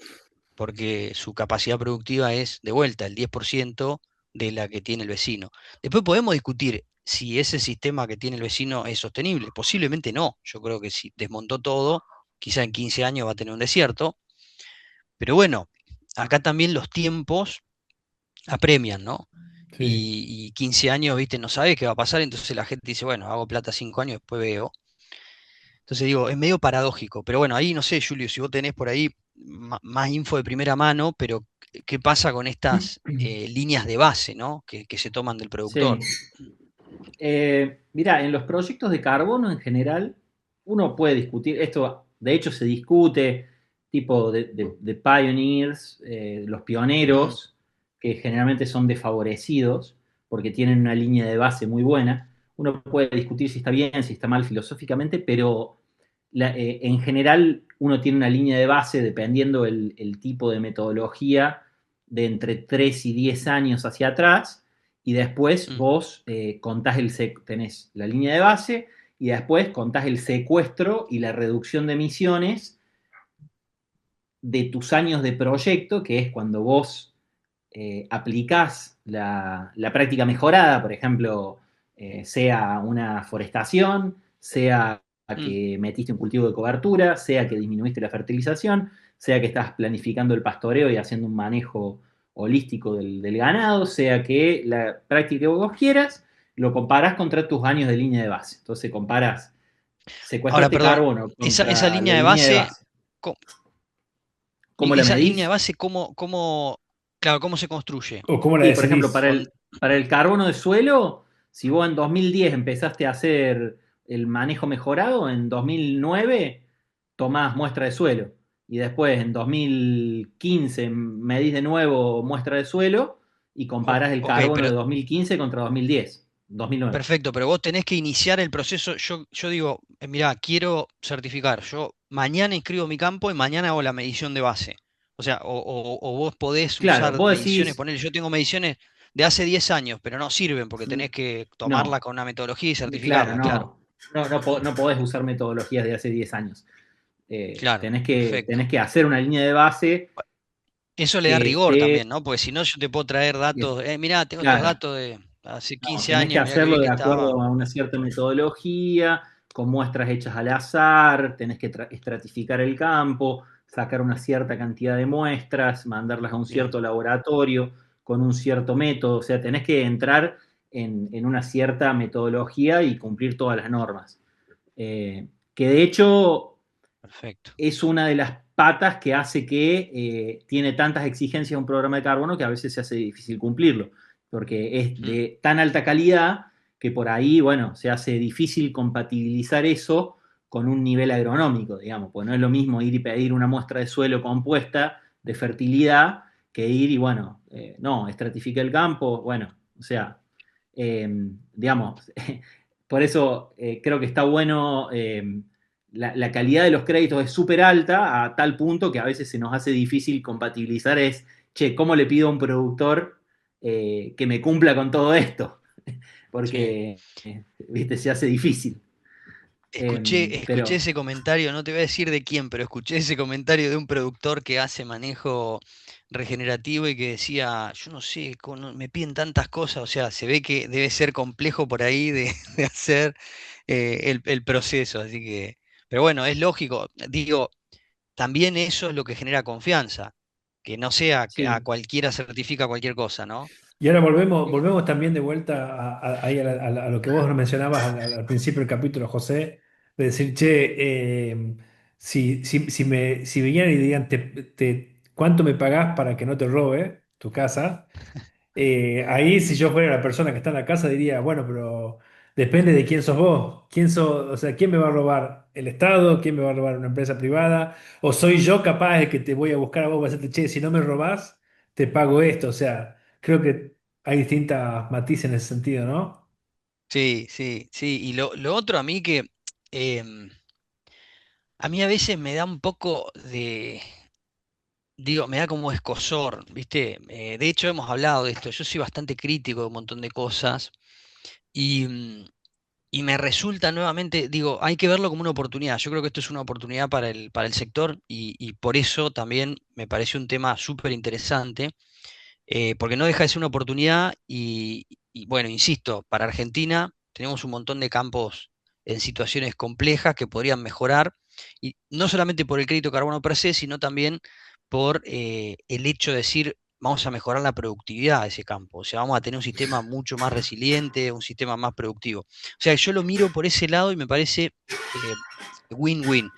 porque su capacidad productiva es de vuelta el 10% de la que tiene el vecino. Después podemos discutir si ese sistema que tiene el vecino es sostenible. Posiblemente no. Yo creo que si desmontó todo, quizá en 15 años va a tener un desierto. Pero bueno, acá también los tiempos apremian, ¿no? Sí. Y 15 años, viste, no sabes qué va a pasar, entonces la gente dice, bueno, hago plata 5 años, después veo. Entonces digo, es medio paradójico, pero bueno, ahí no sé, Julio, si vos tenés por ahí más info de primera mano, pero ¿qué pasa con estas líneas de base, ¿no? Que se toman del Sí. productor? Mira, en los proyectos de carbono en general, uno puede discutir, esto de hecho se discute, tipo de pioneers, los Mm, pioneros, que generalmente son desfavorecidos porque tienen una línea de base muy buena. Uno puede discutir si está bien, si está mal filosóficamente, pero en general uno tiene una línea de base dependiendo el tipo de metodología de entre 3 y 10 años hacia atrás y después mm. vos tenés la línea de base y después contás el secuestro y la reducción de emisiones de tus años de proyecto, que es cuando vos aplicás la práctica mejorada, por ejemplo, sea una forestación, sea Mm. que metiste un cultivo de cobertura, sea que disminuiste la fertilización, sea que estás planificando el pastoreo y haciendo un manejo holístico del ganado, sea que la práctica que vos quieras, lo comparás contra tus años de línea de base. Entonces comparás, Ahora, secuestraste perdón, carbono esa contra la línea de línea de base, base. co- ¿Cómo la esa línea de medís? base, claro, cómo se construye? ¿O cómo la Y, por ejemplo, decidís? para el carbono de suelo, si vos en 2010 empezaste a hacer el manejo mejorado, en 2009 tomás muestra de suelo. Y después en 2015 medís de nuevo muestra de suelo y comparás el Ok, carbono pero de 2015 contra 2010, 2009. perfecto, pero vos tenés que iniciar el proceso. Yo digo, mirá, quiero certificar. Yo mañana inscribo mi campo y mañana hago la medición de base. O sea, o vos podés Claro, usar vos mediciones, decís, poner, yo tengo mediciones de hace 10 años, pero no sirven porque mm, tenés que tomarlas no, con una metodología y claro, certificarlas, claro. no podés usar metodologías de hace 10 años. Claro, Tenés perfecto. que hacer una línea de base Eso le da que rigor esté, también, ¿no? Porque si no, yo te puedo traer datos, mirá, tengo estos claro, datos de hace no, 15 tenés que años, mirá qué hacerlo bien que de acuerdo estaba. a una cierta metodología, con muestras hechas al azar, tenés que estratificar el campo, sacar una cierta cantidad de muestras, mandarlas a un Bien, cierto laboratorio con un cierto método, o sea, tenés que entrar en una cierta metodología y cumplir todas las normas. Que de hecho perfecto. es una de las patas que hace que tiene tantas exigencias un programa de carbono que a veces se hace difícil cumplirlo, porque es Mm, de tan alta calidad que por ahí, bueno, se hace difícil compatibilizar eso con un nivel agronómico, digamos, pues no es lo mismo ir y pedir una muestra de suelo compuesta de fertilidad que ir y, bueno, no, estratifica el campo, bueno, o sea, eh, digamos, por eso creo que está bueno la calidad de los créditos es súper alta a tal punto que a veces se nos hace difícil compatibilizar es, che, ¿cómo le pido a un productor que me cumpla con todo esto? sí. Porque, viste, se hace difícil. Escuché Pero ese comentario, no te voy a decir de quién, pero escuché ese comentario de un productor que hace manejo regenerativo y que decía, yo no sé, me piden tantas cosas, o sea, se ve que debe ser complejo por ahí de, de hacer el proceso, así que, pero bueno, es lógico, digo, también eso es lo que genera confianza, que no sea que a sí, cualquiera certifica cualquier cosa, ¿no? Y ahora volvemos también de vuelta ahí a lo que vos mencionabas al principio del capítulo, José, de decir, che, si vinieran y digan, ¿cuánto me pagás para que no te robe tu casa? Ahí si yo fuera la persona que está en la casa diría, bueno, pero depende de quién sos vos, o sea, ¿quién me va a robar? ¿El Estado? ¿Quién me va a robar una empresa privada? ¿O soy yo capaz de que te voy a buscar a vos para decirte, che, si no me robás, te pago esto? O sea, creo que hay distintas matices en ese sentido, ¿no? Sí, sí, sí, y lo otro a mí que... em, a mí a veces me da un poco de, digo, me da como escozor, ¿viste? De hecho, hemos hablado de esto. Yo soy bastante crítico de un montón de cosas y, y me resulta nuevamente, digo, hay que verlo como una oportunidad. Yo creo que esto es una oportunidad para el sector y por eso también me parece un tema súper interesante, porque no deja de ser una oportunidad y bueno, insisto, para Argentina tenemos un montón de campos en situaciones complejas que podrían mejorar, y no solamente por el crédito de carbono per se, sino también por el hecho de decir, vamos a mejorar la productividad de ese campo, o sea, vamos a tener un sistema mucho más resiliente, un sistema más productivo. O sea, yo lo miro por ese lado y me parece eh, win-win.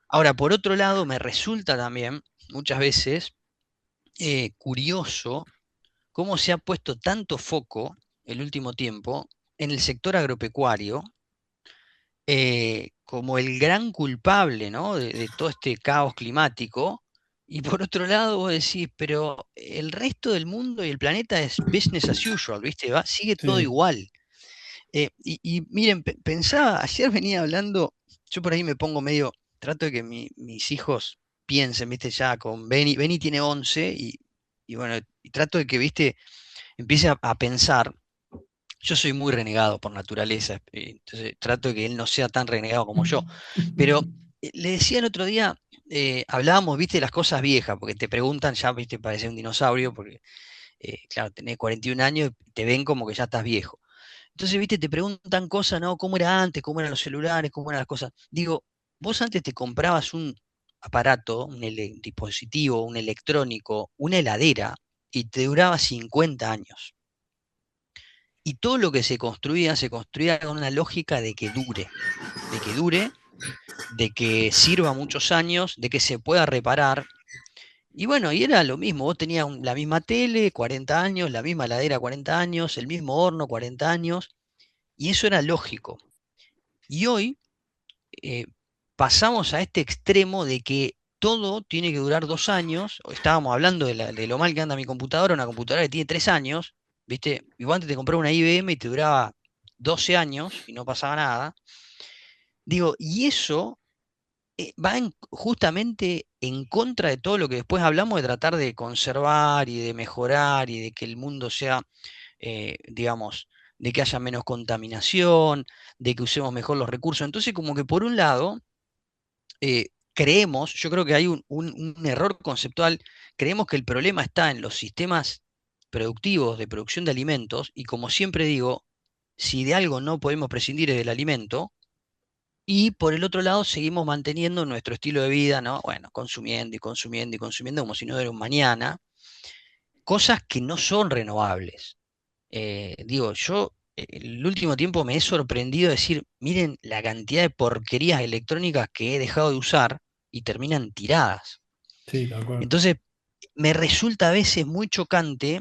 Ahora, por otro lado, me resulta también muchas veces curioso cómo se ha puesto tanto foco el último tiempo en el sector agropecuario como el gran culpable, ¿no? de todo este caos climático. Y por otro lado, vos decís, pero el resto del mundo y el planeta es business as usual, ¿viste? Sigue todo Sí. igual. Y miren, pensaba, ayer venía hablando, yo por ahí me pongo medio, trato de que mis hijos piensen, ¿viste? Ya con Beni tiene 11 y bueno, y trato de que, ¿viste? Empiece a pensar. Yo soy muy renegado por naturaleza, entonces trato de que él no sea tan renegado como yo. Pero le decía el otro día, hablábamos, viste, de las cosas viejas, porque te preguntan, ya, viste, parece un dinosaurio, porque, claro, tenés 41 años y te ven como que ya estás viejo. Entonces, viste, te preguntan cosas, ¿no? ¿Cómo era antes? ¿Cómo eran los celulares? ¿Cómo eran las cosas? Digo, vos antes te comprabas un aparato, dispositivo, un electrónico, una heladera, y te duraba 50 años. Y todo lo que se construía con una lógica de que dure, de que sirva muchos años, de que se pueda reparar. Y bueno, y era lo mismo, vos tenías la misma tele, 40 años, la misma heladera, 40 años, el mismo horno, 40 años, y eso era lógico. Y hoy eh, pasamos a este extremo de que todo tiene que durar 2 años. Estábamos hablando de lo mal que anda mi computadora, una computadora que tiene 3 años, ¿viste? Igual antes te compraba una IBM y te duraba 12 años y no pasaba nada. Digo, y eso justamente en contra de todo lo que después hablamos de tratar de conservar y de mejorar y de que el mundo sea, digamos, de que haya menos contaminación, de que usemos mejor los recursos. Entonces, como que por un lado, creemos, yo creo que hay un error conceptual, creemos que el problema está en los sistemas productivos de producción de alimentos y como siempre digo, si de algo no podemos prescindir es del alimento, y por el otro lado seguimos manteniendo nuestro estilo de vida, ¿no? Bueno, consumiendo y consumiendo y consumiendo como si no hubiera un mañana, cosas que no son renovables. Digo, yo el último tiempo me he sorprendido de decir, miren la cantidad de porquerías electrónicas que he dejado de usar y terminan tiradas. Sí, tal cual. Entonces, me resulta a veces muy chocante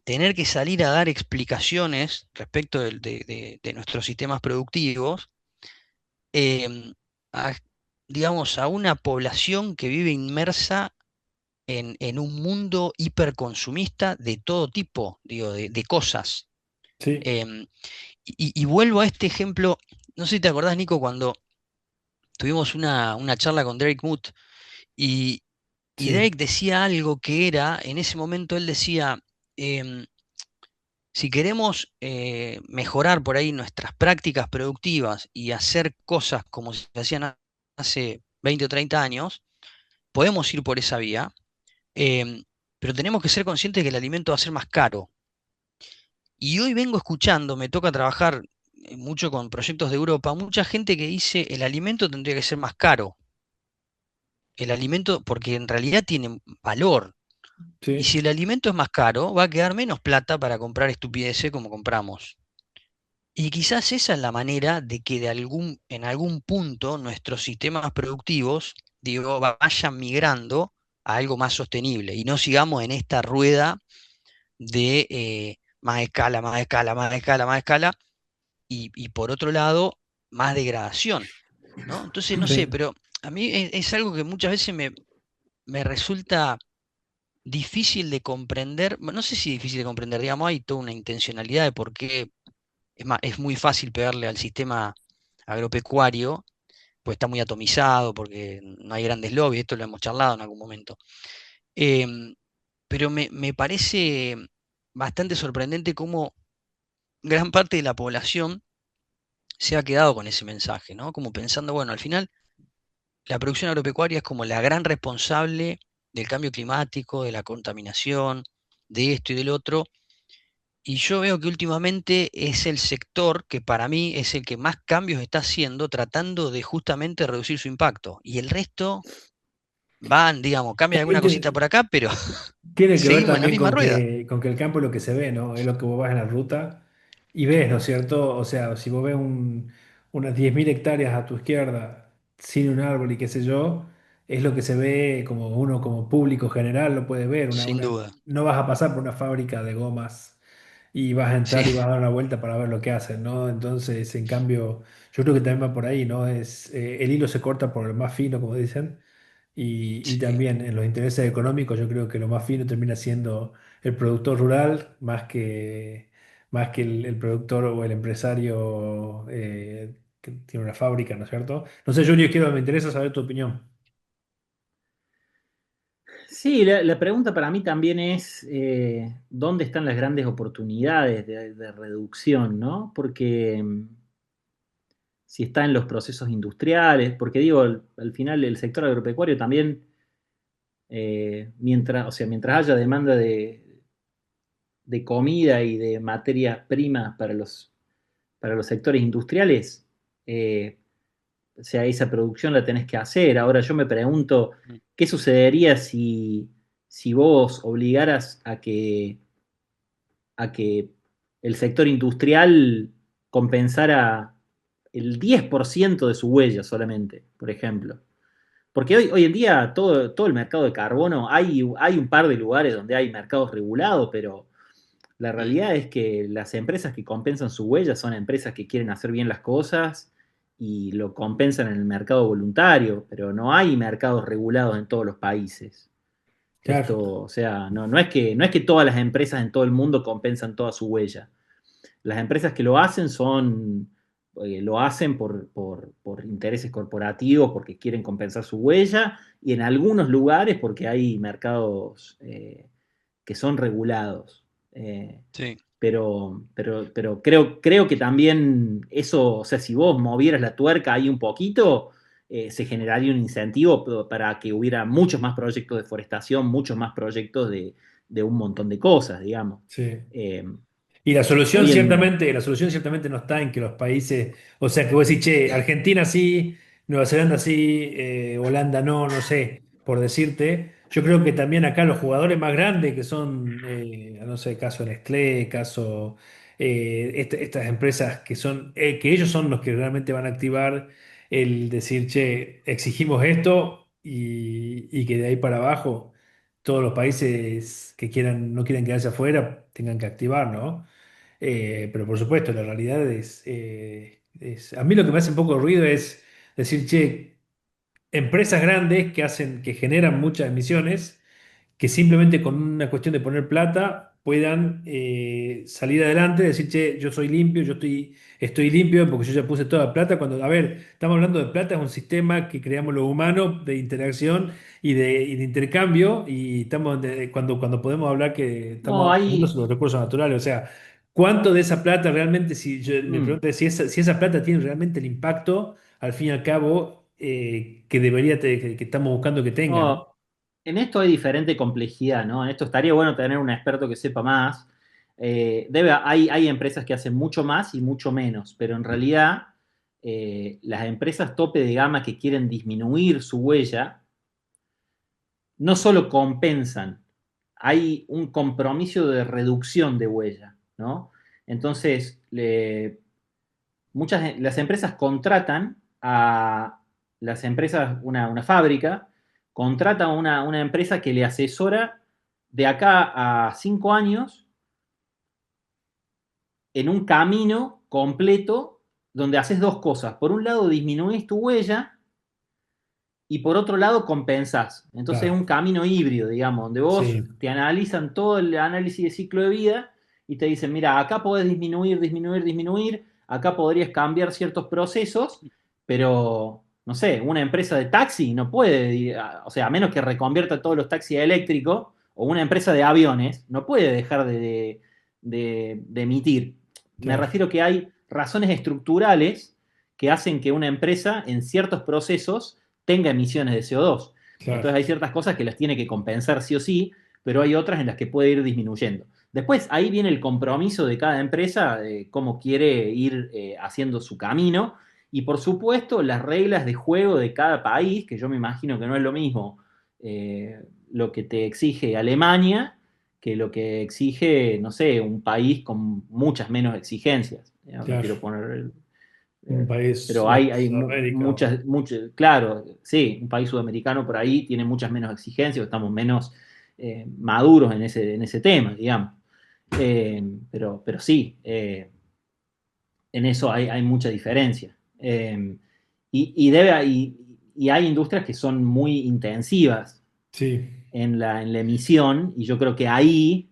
tener que salir a dar explicaciones respecto de nuestros sistemas productivos, em, a, digamos, a una población que vive inmersa en un mundo hiperconsumista de todo tipo, digo, de cosas. Sí, Em, y vuelvo a este ejemplo, no sé si te acordás, Nico, cuando tuvimos una charla con Derek Moot y, y sí, Derek decía algo que era, en ese momento él decía, em, si queremos mejorar por ahí nuestras prácticas productivas y hacer cosas como se hacían hace 20 o 30 años, podemos ir por esa vía, em, pero tenemos que ser conscientes de que el alimento va a ser más caro. Y hoy vengo escuchando, me toca trabajar mucho con proyectos de Europa, mucha gente que dice el alimento tendría que ser más caro. El alimento, porque en realidad tiene valor. Y sí. si el alimento es más caro, va a quedar menos plata para comprar estupideces como compramos. Y quizás esa es la manera de que en algún punto nuestros sistemas productivos, digo, vayan migrando a algo más sostenible y no sigamos en esta rueda de más escala, más escala, más escala, más escala, y por otro lado, más degradación, ¿no? Entonces, no sé, Sí. pero a mí es algo que muchas veces me resulta difícil de comprender, no sé si difícil de comprender, digamos, hay toda una intencionalidad de por qué es muy fácil pegarle al sistema agropecuario, pues está muy atomizado, porque no hay grandes lobbies, esto lo hemos charlado en algún momento. Em, pero me parece bastante sorprendente cómo gran parte de la población se ha quedado con ese mensaje, ¿no? Como pensando, bueno, al final la producción agropecuaria es como la gran responsable del cambio climático, de la contaminación, de esto y del otro. Y yo veo que últimamente es el sector que para mí es el que más cambios está haciendo, tratando de justamente reducir su impacto. Y el resto van, digamos, cambian alguna cosita por acá, pero Tiene que ver seguimos en la también misma rueda. con que el campo es lo que se ve, ¿no? Es lo que vos vas en la ruta y ves, ¿no es cierto? O sea, si vos ves unas 10.000 hectáreas a tu izquierda sin un árbol y qué sé yo, es lo que se ve como uno como público general lo puede ver. Sin duda. No vas a pasar por una fábrica de gomas y vas a Sí, entrar y vas a dar una vuelta para ver lo que hacen, ¿no? Entonces, en cambio, yo creo que también va por ahí, ¿no? El hilo se corta por el más fino, como dicen. Y sí. también en los intereses económicos, yo creo que lo más fino termina siendo el productor rural más que el productor o el empresario que tiene una fábrica, ¿no es cierto? No sé, Julio, me interesa saber tu opinión. Sí, la pregunta para mí también es ¿dónde están las grandes oportunidades de reducción, ¿no? Porque si está en los procesos industriales, porque digo, al final el sector agropecuario también, mientras, o sea, mientras haya demanda de comida y de materias primas para los sectores industriales, eh, o sea, esa producción la tenés que hacer. Ahora yo me pregunto, Mm. ¿qué sucedería si vos obligaras a que el sector industrial compensara el 10% de su huella solamente, por ejemplo? Porque hoy en día todo el mercado de carbono, hay un par de lugares donde hay mercados regulados, pero la Mm. realidad es que las empresas que compensan su huella son empresas que quieren hacer bien las cosas y lo compensan en el mercado voluntario, pero no hay mercados regulados en todos los países. Claro, Esto, o sea, no es que todas las empresas en todo el mundo compensan toda su huella. Las empresas que lo hacen son, lo hacen por intereses corporativos, porque quieren compensar su huella, y en algunos lugares porque hay mercados que son regulados. Sí. Pero creo que también eso, o sea, si vos movieras la tuerca ahí un poquito, se generaría un incentivo para que hubiera muchos más proyectos de forestación, muchos más proyectos de un montón de cosas, digamos. Sí. Eh, Y hoy en, la solución ciertamente no está en que los países, o sea, que vos decís, che, Argentina sí, Nueva Zelanda sí, Holanda no, no sé, por decirte. Yo creo que también acá los jugadores más grandes que son, no sé, caso Nestlé, caso estas empresas que son, que ellos son los que realmente van a activar el decir, che, exigimos esto y que de ahí para abajo todos los países que quieran, no quieran quedarse afuera tengan que activar, ¿no? Pero por supuesto, la realidad a mí lo que me hace un poco de ruido es decir, che, empresas grandes que hacen, que generan muchas emisiones que simplemente con una cuestión de poner plata puedan salir adelante, decir, che, yo soy limpio, estoy limpio porque yo ya puse toda la plata. Cuando, a ver, estamos hablando de plata, es un sistema que creamos los humanos de interacción y de intercambio, y cuando podemos hablar que no, estamos hablando hay, sobre los recursos naturales, o sea, ¿cuánto de esa plata realmente, si yo me mm, pregunto si esa plata tiene realmente el impacto, al fin y al cabo, que que estamos buscando que tenga, ¿no? no, en esto hay diferente complejidad, ¿no? En esto estaría bueno tener un experto que sepa más. Hay empresas que hacen mucho más y mucho menos, pero en realidad las empresas tope de gama que quieren disminuir su huella no solo compensan, hay un compromiso de reducción de huella, ¿no? Entonces, las empresas contratan a las empresas, una fábrica, contrata a una empresa que le asesora de acá a 5 años en un camino completo donde haces dos cosas. Por un lado, disminuís tu huella y por otro lado, compensás. Entonces es Claro, un camino híbrido, digamos, donde vos sí, te analizan todo el análisis de ciclo de vida y te dicen, mira, acá podés disminuir, disminuir, disminuir, acá podrías cambiar ciertos procesos, pero, no sé, una empresa de taxi no puede, o sea, a menos que reconvierta todos los taxis a eléctricos, o una empresa de aviones, no puede dejar de emitir. Me claro, refiero que hay razones estructurales que hacen que una empresa en ciertos procesos tenga emisiones de CO2. claro. Entonces hay ciertas cosas que las tiene que compensar sí o sí, pero hay otras en las que puede ir disminuyendo. Después ahí viene el compromiso de cada empresa de cómo quiere ir haciendo su camino y por supuesto las reglas de juego de cada país, que yo me imagino que no es lo mismo lo que te exige Alemania que lo que exige, no sé, un país con muchas menos exigencias. No Claro, quiero poner un país pero de hay Sudamérica. muchas, claro, sí, un país sudamericano por ahí tiene muchas menos exigencias, estamos menos maduros en ese tema, digamos. Pero sí, en eso hay mucha diferencia. Y hay industrias que son muy intensivas Sí, en la emisión, y yo creo que ahí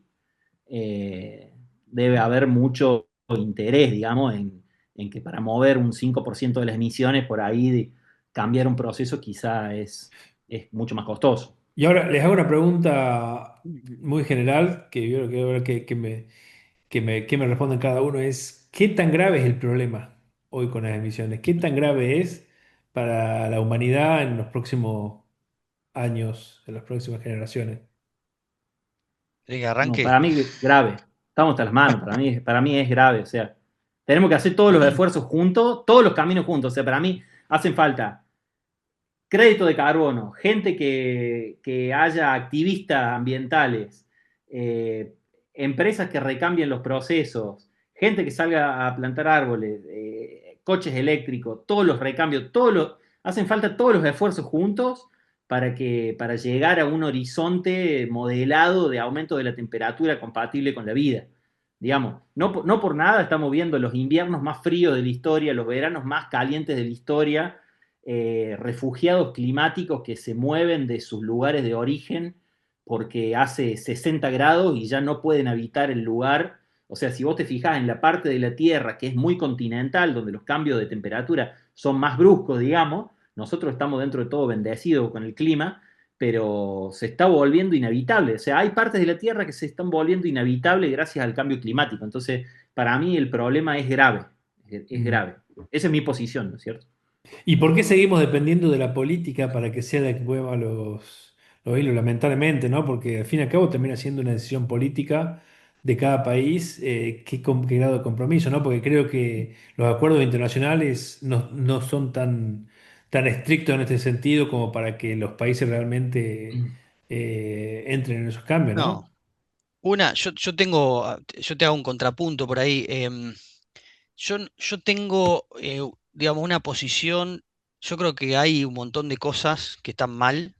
debe haber mucho interés, digamos, en que para mover un 5% de las emisiones, por ahí cambiar un proceso quizá es mucho más costoso. y ahora les hago una pregunta muy general que yo quiero ver que me respondan cada uno es, ¿qué tan grave es el problema hoy con las emisiones? ¿Qué tan grave es para la humanidad en los próximos años, en las próximas generaciones? ¿Querés que No, arranque? para mí grave. Estamos hasta las manos, para mí es grave. O sea, tenemos que hacer todos los esfuerzos juntos, todos los caminos juntos. O sea, para mí hacen falta crédito de carbono, gente que haya activistas ambientales, eh, empresas que recambien los procesos, gente que salga a plantar árboles, coches eléctricos, todos los recambios, hacen falta todos los esfuerzos juntos para llegar a un horizonte modelado de aumento de la temperatura compatible con la vida. Digamos, no por nada estamos viendo los inviernos más fríos de la historia, los veranos más calientes de la historia, refugiados climáticos que se mueven de sus lugares de origen porque hace 60 grados y ya no pueden habitar el lugar O sea, si vos te fijás en la parte de la Tierra que es muy continental, donde los cambios de temperatura son más bruscos, digamos, nosotros estamos dentro de todo bendecidos con el clima, pero se está volviendo inhabitable. O sea, hay partes de la Tierra que se están volviendo inhabitables gracias al cambio climático. Entonces, para mí el problema es grave, es grave. Esa es mi posición, ¿no es cierto? ¿Y por qué seguimos dependiendo de la política para que sea la que mueva los hilos? Lamentablemente, ¿no? Porque al fin y al cabo termina siendo una decisión política de cada país, qué grado de compromiso, ¿no? Porque creo que los acuerdos internacionales no son tan estrictos en este sentido como para que los países realmente entren en esos cambios, No, ¿no? yo te hago un contrapunto por ahí. Yo tengo, digamos, una posición, yo creo que hay un montón de cosas que están mal.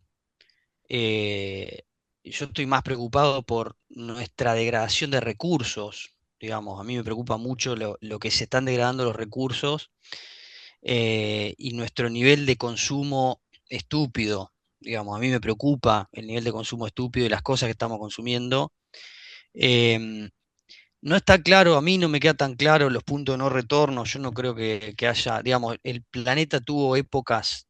Yo estoy más preocupado por nuestra degradación de recursos, digamos, a mí me preocupa mucho lo que se están degradando los recursos y nuestro nivel de consumo estúpido, digamos, a mí me preocupa el nivel de consumo estúpido y las cosas que estamos consumiendo. Em, no está claro, a mí no me queda tan claro los puntos de no retorno. Yo no creo que haya, digamos, el planeta tuvo épocas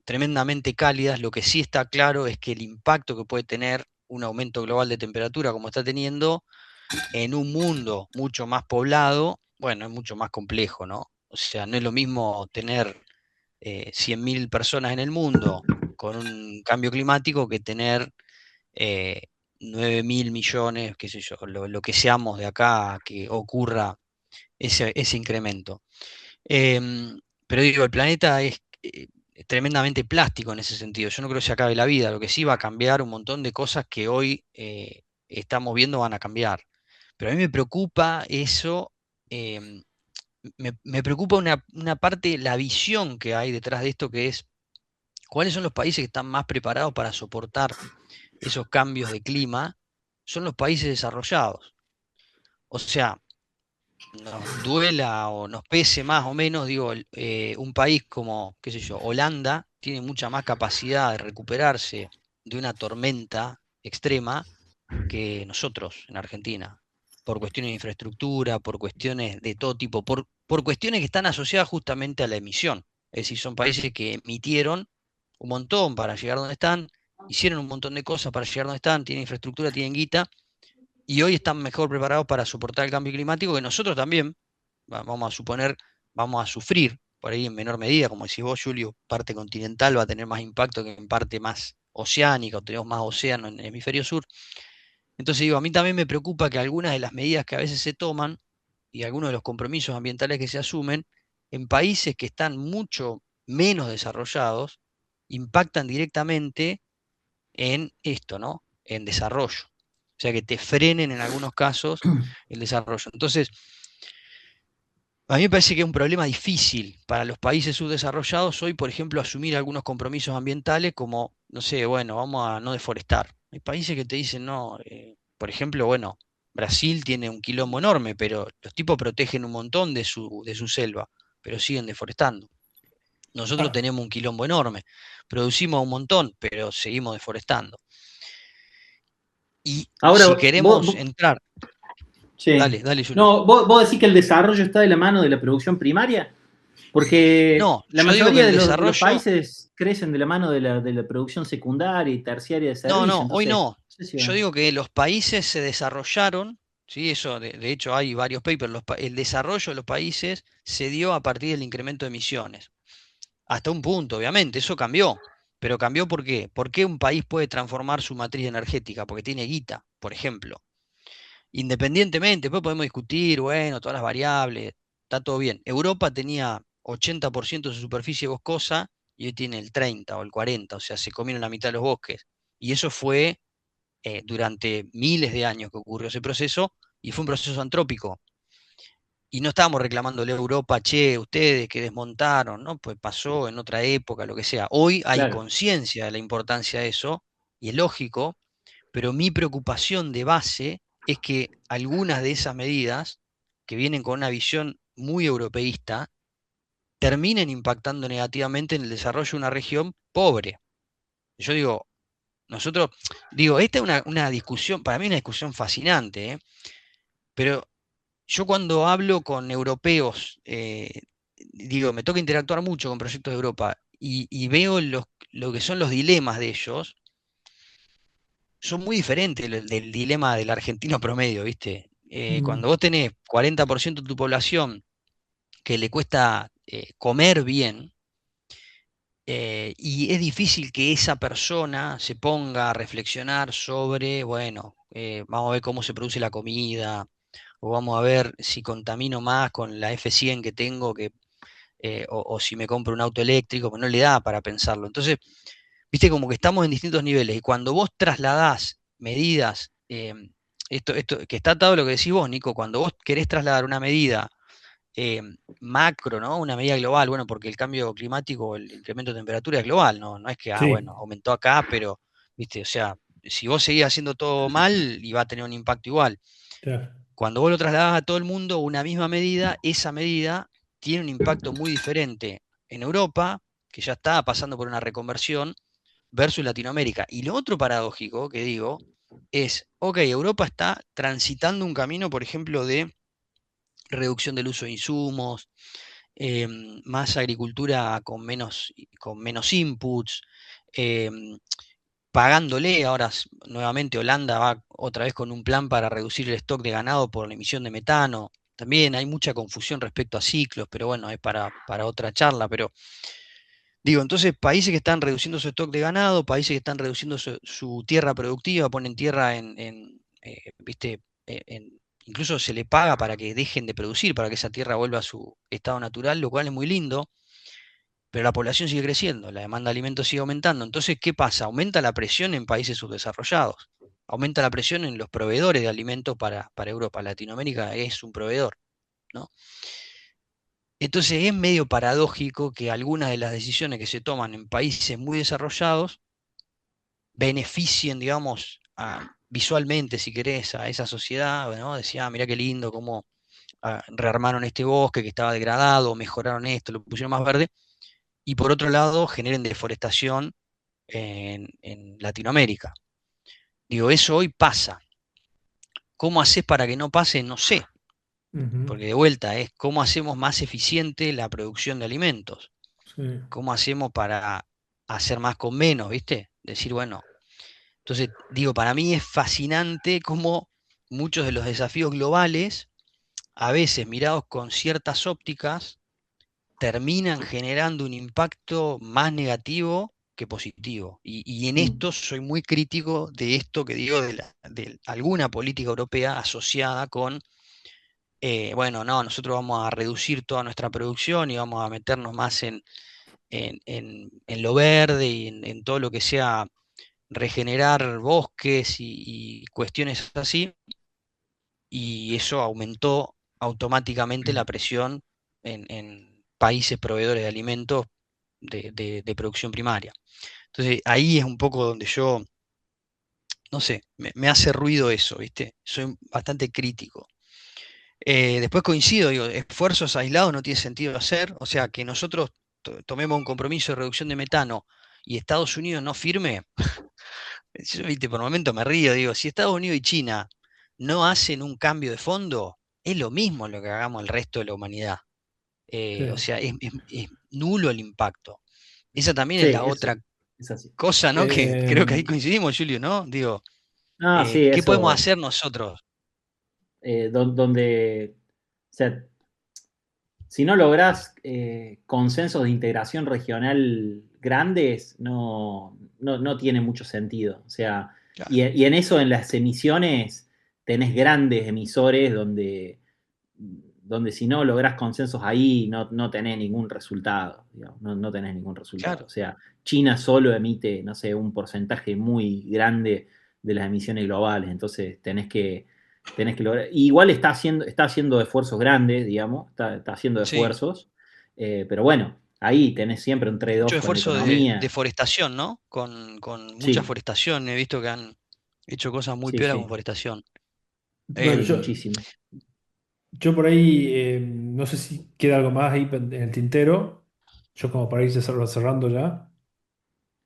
tremendamente cálidas. Lo que sí está claro es que el impacto que puede tener un aumento global de temperatura como está teniendo en un mundo mucho más poblado, bueno, es mucho más complejo, ¿no? O sea, no es lo mismo tener 100.000 personas en el mundo con un cambio climático que tener eh, 9.000 millones, qué sé yo, lo que seamos de acá a que ocurra ese incremento. Pero digo, el planeta es tremendamente plástico en ese sentido. Yo no creo que se acabe la vida. Lo que sí va a cambiar un montón de cosas que hoy estamos viendo van a cambiar. Pero a mí me preocupa eso. em, me preocupa una parte, la visión que hay detrás de esto, que es cuáles son los países que están más preparados para soportar esos cambios de clima, son los países desarrollados. O sea, nos duela o nos pese más o menos, digo, un país como, qué sé yo, Holanda, tiene mucha más capacidad de recuperarse de una tormenta extrema que nosotros en Argentina, por cuestiones de infraestructura, por cuestiones de todo tipo, por cuestiones que están asociadas justamente a la emisión. Es decir, son países que emitieron un montón para llegar donde están, hicieron un montón de cosas para llegar donde están, tienen infraestructura, tienen guita, y hoy están mejor preparados para soportar el cambio climático que nosotros también, vamos a suponer, vamos a sufrir por ahí en menor medida, como decís vos, Julio, parte continental va a tener más impacto que en parte más oceánica, o tenemos más océano en el hemisferio sur. Entonces digo, a mí también me preocupa que algunas de las medidas que a veces se toman y algunos de los compromisos ambientales que se asumen en países que están mucho menos desarrollados impactan directamente en esto, ¿no? En desarrollo. O sea, que te frenen en algunos casos el desarrollo. Entonces, a mí me parece que es un problema difícil para los países subdesarrollados hoy, por ejemplo, asumir algunos compromisos ambientales como, no sé, bueno, vamos a no deforestar. Hay países que te dicen, no, por ejemplo, bueno, Brasil tiene un quilombo enorme, pero los tipos protegen un montón de su selva, pero siguen deforestando. Nosotros Ah, tenemos un quilombo enorme, producimos un montón, pero seguimos deforestando. Y si Ahora, queremos entrar, sí. dale, dale, Julio. No, vos decís que el desarrollo está de la mano de la producción primaria, porque No, la yo digo que mayoría el de los desarrollo, países crecen de la mano de la producción secundaria y terciaria de no, servicios, no, hoy entonces, no. no sé si Yo digo que los países se desarrollaron, ¿sí? Eso, de hecho hay varios papers, el desarrollo de los países se dio a partir del incremento de emisiones. Hasta un punto, obviamente, eso cambió. Pero cambió ¿por qué? ¿Por qué un país puede transformar su matriz energética? Porque tiene guita, por ejemplo. Independientemente, después podemos discutir, bueno, todas las variables, está todo bien. Europa tenía 80% de su superficie boscosa y hoy tiene el 30 o el 40, o sea, se comieron la mitad de los bosques. Y eso fue durante miles de años que ocurrió ese proceso y fue un proceso antrópico. Y no estábamos reclamándole a Europa, che, ustedes que desmontaron, ¿no? Pues pasó en otra época, lo que sea. Hoy hay claro. conciencia de la importancia de eso y es lógico, pero mi preocupación de base es que algunas de esas medidas, que vienen con una visión muy europeísta, terminen impactando negativamente en el desarrollo de una región pobre. Yo digo, nosotros, digo, esta es una discusión, para mí una discusión fascinante, ¿eh? Pero yo cuando hablo con europeos, digo, me toca interactuar mucho con proyectos de Europa y veo lo que son los dilemas de ellos, son muy diferentes del dilema del argentino promedio, ¿viste? Mm, Cuando vos tenés 40% de tu población que le cuesta comer bien, y es difícil que esa persona se ponga a reflexionar sobre, bueno, vamos a ver cómo se produce la comida, o vamos a ver si contamino más con la F100 que tengo, o si me compro un auto eléctrico, pues no le da para pensarlo. Entonces, viste como que estamos en distintos niveles, y cuando vos trasladás medidas, esto que está atado a lo que decís vos, Nico, cuando vos querés trasladar una medida eh, macro, ¿no? Una medida global, bueno, porque el cambio climático, el incremento de temperatura es global, ¿no? No es que, bueno, sí, aumentó acá, pero, viste, o sea, si vos seguís haciendo todo mal, iba a tener un impacto igual. claro. Cuando vos lo trasladás a todo el mundo una misma medida, esa medida tiene un impacto muy diferente en Europa, que ya está pasando por una reconversión, versus Latinoamérica. Y lo otro paradójico que digo es, ok, Europa está transitando un camino, por ejemplo, de reducción del uso de insumos, más agricultura con menos inputs, em, pagándole. Ahora nuevamente Holanda va otra vez con un plan para reducir el stock de ganado por la emisión de metano. También hay mucha confusión respecto a ciclos, pero bueno, es para otra charla. Pero digo, entonces países que están reduciendo su stock de ganado, países que están reduciendo su tierra productiva, ponen tierra ¿viste? Incluso se le paga para que dejen de producir, para que esa tierra vuelva a su estado natural, lo cual es muy lindo, pero la población sigue creciendo, la demanda de alimentos sigue aumentando. Entonces, ¿qué pasa? Aumenta la presión en países subdesarrollados, aumenta la presión en los proveedores de alimentos para Europa. Latinoamérica es un proveedor, ¿no? Entonces es medio paradójico que algunas de las decisiones que se toman en países muy desarrollados beneficien, digamos, visualmente, si querés, a esa sociedad, ¿no? Decía, mirá qué lindo, cómo rearmaron este bosque que estaba degradado, mejoraron esto, lo pusieron más verde, y por otro lado generen deforestación en Latinoamérica. Digo, eso hoy pasa. ¿Cómo haces para que no pase? No sé, Ujú, porque de vuelta es cómo hacemos más eficiente la producción de alimentos, sí. cómo hacemos para hacer más con menos, ¿viste? Decir, bueno, entonces digo, para mí es fascinante cómo muchos de los desafíos globales, a veces mirados con ciertas ópticas, terminan generando un impacto más negativo que positivo. Y en Mm. esto soy muy crítico de esto que digo de alguna política europea asociada con, bueno, no, nosotros vamos a reducir toda nuestra producción y vamos a meternos más en lo verde y en todo lo que sea regenerar bosques y cuestiones así, y eso aumentó automáticamente la presión en países proveedores de alimentos de producción primaria. Entonces ahí es un poco donde yo, no sé, me hace ruido eso, ¿viste? Soy bastante crítico. Después coincido, digo, esfuerzos aislados no tiene sentido hacer, o sea, que nosotros tomemos un compromiso de reducción de metano y Estados Unidos no firme. Yo, viste, por momento me río, digo, si Estados Unidos y China no hacen un cambio de fondo, es lo mismo lo que hagamos el resto de la humanidad. Sí. O sea, es nulo el impacto. Esa también Sí, es la otra es así. cosa, ¿no? Que Eh, creo que ahí coincidimos, Julio, ¿no? Digo, Ah, sí, ¿qué podemos eso, hacer nosotros? donde, o sea, si no lográs consensos de integración regional grandes, no tiene mucho sentido. O sea, Claro, y en eso, en las emisiones, tenés grandes emisores donde si no lográs consensos ahí, no tenés ningún resultado, digamos, no tenés ningún resultado. claro. O sea, China solo emite, no sé, un porcentaje muy grande de las emisiones globales, entonces tenés que lograr. Igual está haciendo esfuerzos grandes, digamos, está haciendo Sí. esfuerzos, pero bueno, ahí tenés siempre un Mucho trade-off con la esfuerzo de economía. deforestación, ¿no? Con mucha Sí, forestación. He visto que han hecho cosas muy sí, piolas con sí, forestación. bueno, Em, muchísimo. yo por ahí, no sé si queda algo más ahí en el tintero. Yo como para ir cerrando ya.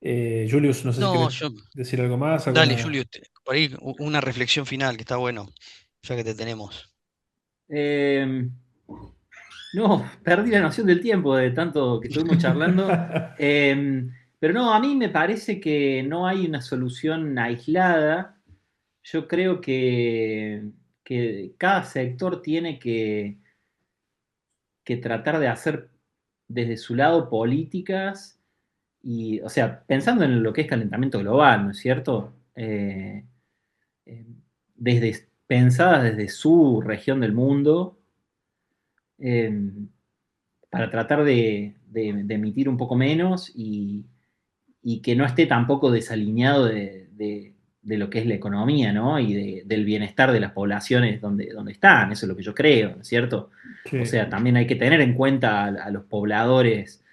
Julius, no sé si no, querés yo, decir algo más, dale, alguna... Julio, por ahí una reflexión final que está bueno, ya que te tenemos. Eh, no, perdí la noción del tiempo de tanto que estuvimos charlando. Pero no, a mí me parece que no hay una solución aislada. Yo creo que cada sector tiene que tratar de hacer desde su lado políticas y, o sea, pensando en lo que es calentamiento global, ¿no es cierto? Eh, pensadas desde su región del mundo, eh, para tratar de emitir un poco menos y que no esté tampoco desalineado de lo que es la economía, ¿no? Y del bienestar de las poblaciones donde están, eso es lo que yo creo, ¿no es cierto? O Sí, sea, también hay que tener en cuenta a los pobladores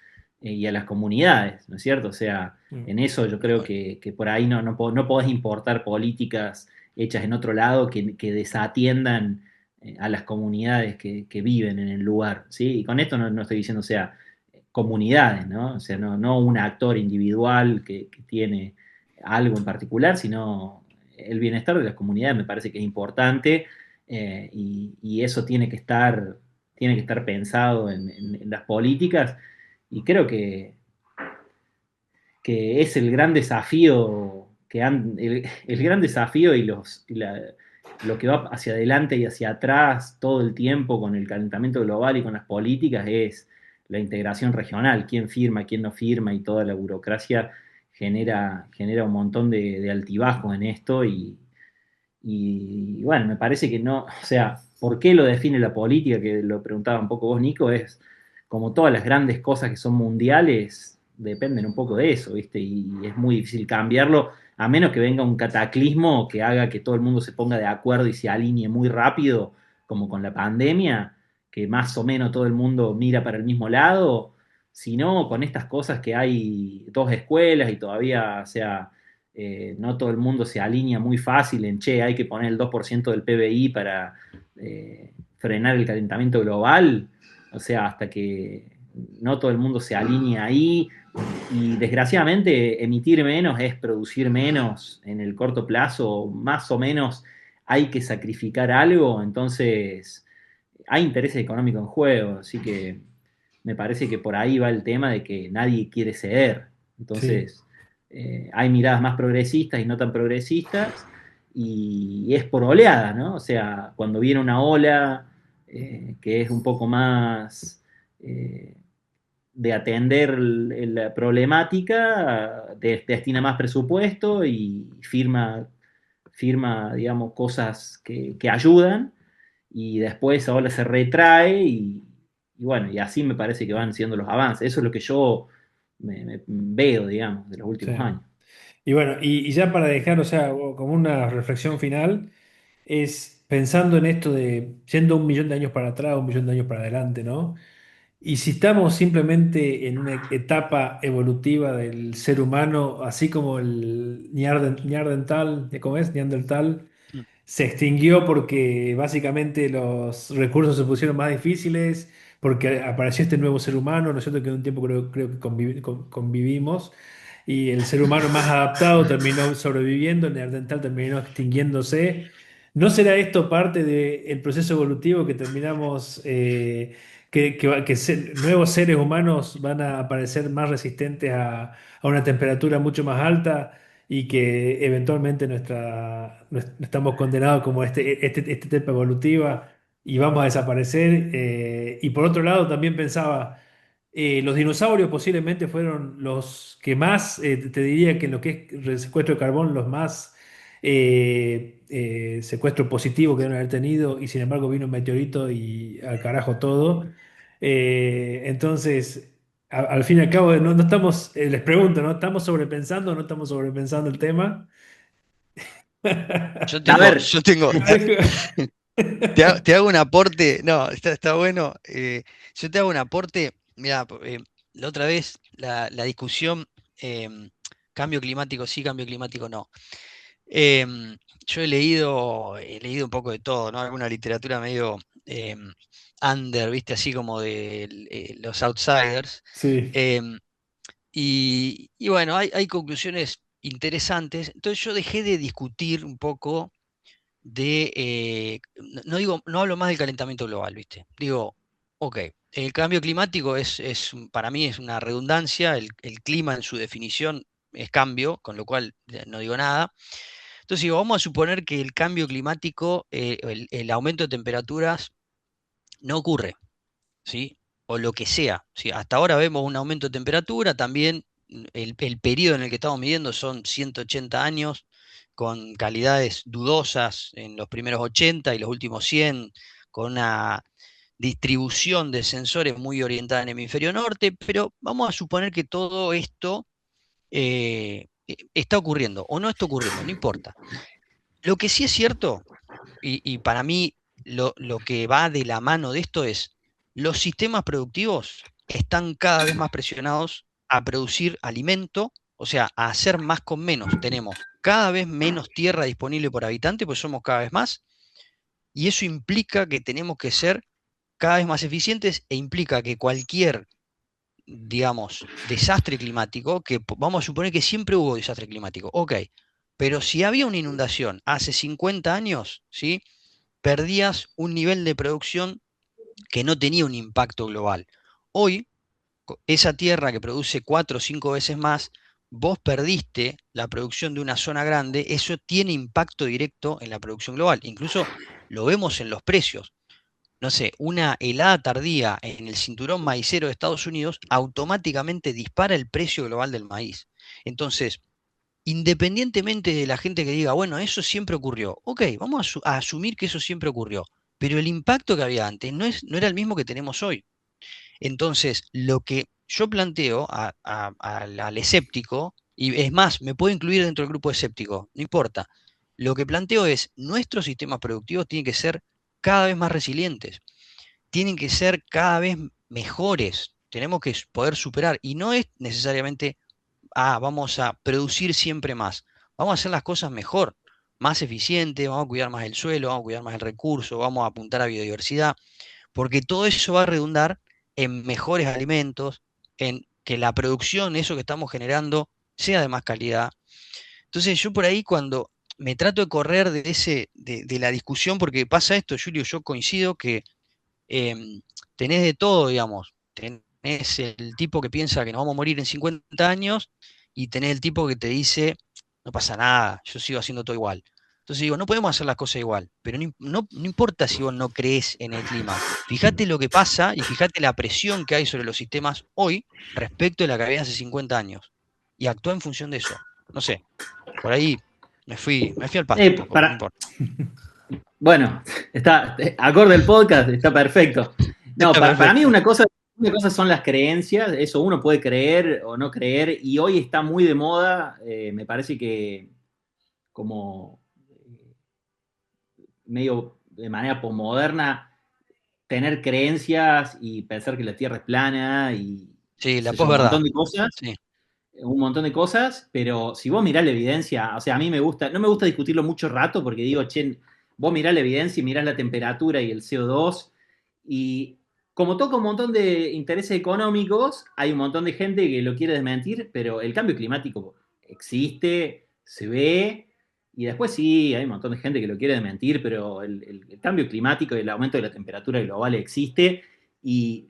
y a las comunidades, ¿no es cierto? O sea, mm, en eso yo creo que por ahí no podés importar políticas hechas en otro lado que desatiendan a las comunidades que viven en el lugar, ¿sí? Y con esto no estoy diciendo, o sea, comunidades, ¿no? O sea, no un actor individual que tiene algo en particular, sino el bienestar de las comunidades me parece que es importante y eso tiene que estar pensado en las políticas y creo que es el gran desafío el gran desafío lo que va hacia adelante y hacia atrás todo el tiempo con el calentamiento global y con las políticas es la integración regional, quién firma, quién no firma y toda la burocracia genera un montón de altibajos en esto y bueno, me parece que no, o sea, ¿por qué lo define la política? Que lo preguntaba un poco vos, Nico, es como todas las grandes cosas que son mundiales, dependen un poco de eso, ¿viste? Y es muy difícil cambiarlo, a menos que venga un cataclismo que haga que todo el mundo se ponga de acuerdo y se alinee muy rápido, como con la pandemia, que más o menos todo el mundo mira para el mismo lado, sino con estas cosas que hay dos escuelas y todavía, o sea no todo el mundo se alinea muy fácil en, che, hay que poner el 2% del PBI para frenar el calentamiento global, o sea, hasta que no todo el mundo se alinea ahí y desgraciadamente emitir menos es producir menos en el corto plazo, más o menos hay que sacrificar algo, entonces hay intereses económicos en juego, así que me parece que por ahí va el tema de que nadie quiere ceder. sí. Entonces, hay miradas más progresistas y no tan progresistas, y es por oleada, ¿no? O sea, cuando viene una ola que es un poco más de atender la problemática, destina más presupuesto y firma digamos, cosas que ayudan y después ahora se retrae y bueno, y así me parece que van siendo los avances. Eso es lo que yo veo, digamos, de los Sí. últimos años. Y bueno, y ya para dejar, o sea, como una reflexión final, es pensando en esto de yendo 1 millón de años para atrás, 1 millón de años para adelante, ¿no? Y si estamos simplemente en una etapa evolutiva del ser humano, así como el Neandertal, ¿cómo es? Neandertal Mm. se extinguió porque básicamente los recursos se pusieron más difíciles, porque apareció este nuevo ser humano, ¿no es cierto? Que en un tiempo creo que convivimos, y el ser humano más adaptado terminó sobreviviendo, el neandertal terminó extinguiéndose. ¿No será esto parte del proceso evolutivo que terminamos, nuevos seres humanos van a aparecer más resistentes a una temperatura mucho más alta? Y que eventualmente estamos condenados como esta etapa evolutiva y vamos a desaparecer. Y por otro lado, también pensaba, los dinosaurios posiblemente fueron los que más, te diría que en lo que es el secuestro de carbón, los más secuestro positivo que deben haber tenido, y sin embargo vino un meteorito y al carajo todo. Entonces al fin y al cabo, no estamos, les pregunto, ¿no? ¿Estamos sobrepensando o no estamos sobrepensando el tema? A ver, Yo tengo, te hago un aporte, no, está bueno. Yo te hago un aporte, mira, la otra vez la discusión, cambio climático sí, cambio climático no. Yo he leído un poco de todo, ¿no? Alguna literatura medio under, ¿viste? Así como de los outsiders. Sí, em, y bueno, hay conclusiones interesantes. Entonces yo dejé de discutir un poco no digo, no hablo más del calentamiento global, ¿viste? Digo, ok, el cambio climático para mí es una redundancia, el clima en su definición es cambio, con lo cual no digo nada. Entonces digo, vamos a suponer que el cambio climático, el aumento de temperaturas no ocurre, ¿sí? O lo que sea, ¿sí? Hasta ahora vemos un aumento de temperatura, también el periodo en el que estamos midiendo son 180 años, con calidades dudosas en los primeros 80 y los últimos 100, con una distribución de sensores muy orientada en el hemisferio norte, pero vamos a suponer que todo esto está ocurriendo o no está ocurriendo, no importa. Lo que sí es cierto, y para mí lo que va de la mano de esto es, los sistemas productivos están cada vez más presionados a producir alimento, o sea, a hacer más con menos. Tenemos cada vez menos tierra disponible por habitante, pues somos cada vez más, y eso implica que tenemos que ser cada vez más eficientes e implica que cualquier, digamos, desastre climático, vamos a suponer que siempre hubo desastre climático, ok, pero si había una inundación hace 50 años, ¿sí? Perdías un nivel de producción que no tenía un impacto global. Hoy, esa tierra que produce 4 o 5 veces más, vos perdiste la producción de una zona grande, eso tiene impacto directo en la producción global. Incluso lo vemos en los precios. No sé, una helada tardía en el cinturón maicero de Estados Unidos automáticamente dispara el precio global del maíz. Entonces, independientemente de la gente que diga, bueno, eso siempre ocurrió, ok, vamos a asumir que eso siempre ocurrió, pero el impacto que había antes no era el mismo que tenemos hoy. Entonces, lo que yo planteo al escéptico, y es más, me puedo incluir dentro del grupo escéptico, no importa, lo que planteo es, nuestros sistemas productivos tienen que ser cada vez más resilientes, tienen que ser cada vez mejores, tenemos que poder superar, y no es necesariamente vamos a producir siempre más. Vamos a hacer las cosas mejor, más eficiente, vamos a cuidar más el suelo, vamos a cuidar más el recurso, vamos a apuntar a biodiversidad, porque todo eso va a redundar en mejores alimentos, en que la producción, eso que estamos generando, sea de más calidad. Entonces yo por ahí cuando me trato de correr de la discusión, porque pasa esto, Julio, yo coincido que em, tenés de todo, digamos. Tenés el tipo que piensa que nos vamos a morir en 50 años y tenés el tipo que te dice, no pasa nada, yo sigo haciendo todo igual. Entonces digo, no podemos hacer las cosas igual, pero no importa si vos no crees en el clima. Fíjate lo que pasa y fíjate la presión que hay sobre los sistemas hoy respecto de la que había hace 50 años. Y actúa en función de eso. No sé, por ahí me fui al pasto un poco, pero no Para, importa. bueno, está acorde el podcast, está perfecto. No, Está para mí perfecto. una cosa son las creencias, eso uno puede creer o no creer, y hoy está muy de moda, me parece que como medio de manera posmoderna, tener creencias y pensar que la Tierra es plana y Sí, qué la sé yo, un montón posverdad. de cosas, Sí. pero si vos mirás la evidencia, o sea, a mí no me gusta discutirlo mucho rato porque digo, che, vos mirás la evidencia y mirás la temperatura y el CO2 y como toca un montón de intereses económicos, hay un montón de gente que lo quiere desmentir, pero el cambio climático existe, se ve, y después sí, hay un montón de gente que lo quiere desmentir, pero el cambio climático y el aumento de la temperatura global existe y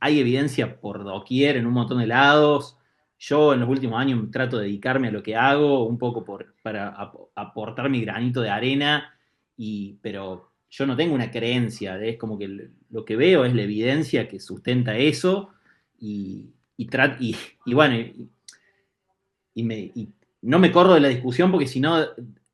hay evidencia por doquier en un montón de lados. Yo en los últimos años trato de dedicarme a lo que hago, un poco para aportar mi granito de arena, pero yo no tengo una creencia, es como que lo que veo es la evidencia que sustenta eso y, y bueno, y no me corro de la discusión porque si no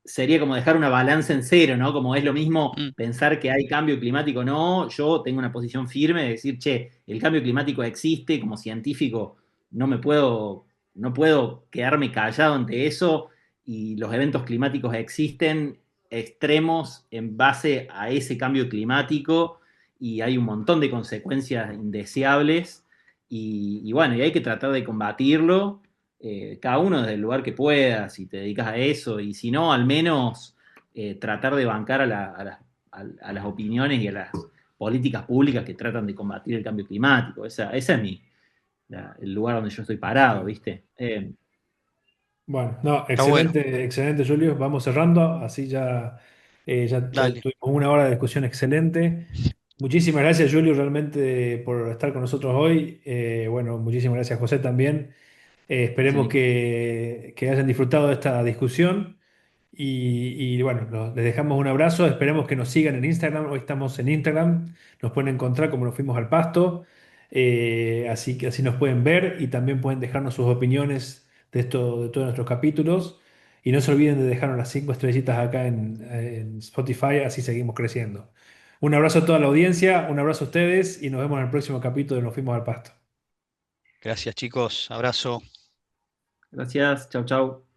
sería como dejar una balanza en cero, ¿no? Como es lo mismo Mm. pensar que hay cambio climático o no, yo tengo una posición firme de decir, che, el cambio climático existe, como científico no me puedo, no puedo quedarme callado ante eso y los eventos climáticos existen extremos en base a ese cambio climático y hay un montón de consecuencias indeseables y bueno, y hay que tratar de combatirlo cada uno desde el lugar que pueda, si te dedicas a eso, y si no, al menos tratar de bancar a las opiniones y a las políticas públicas que tratan de combatir el cambio climático. Ese es el lugar donde yo estoy parado, ¿viste? Bueno, no, Está bueno. excelente, excelente, Julio. Vamos cerrando, así ya Ya Dale. tuvimos una hora de discusión excelente. Muchísimas gracias, Julio, realmente por estar con nosotros hoy. Bueno, muchísimas gracias, José, también. Esperemos Sí. que hayan disfrutado de esta discusión. Y bueno, les dejamos un abrazo. Esperemos que nos sigan en Instagram. Hoy estamos en Instagram. Nos pueden encontrar como nos fuimos al pasto. Así que así nos pueden ver y también pueden dejarnos sus opiniones de todos nuestros capítulos. Y no se olviden de dejarnos las 5 estrellitas acá en Spotify. Así seguimos creciendo. Un abrazo a toda la audiencia. Un abrazo a ustedes y nos vemos en el próximo capítulo de Nos fuimos al pasto. Gracias, chicos. Abrazo. Gracias. Chau, chau.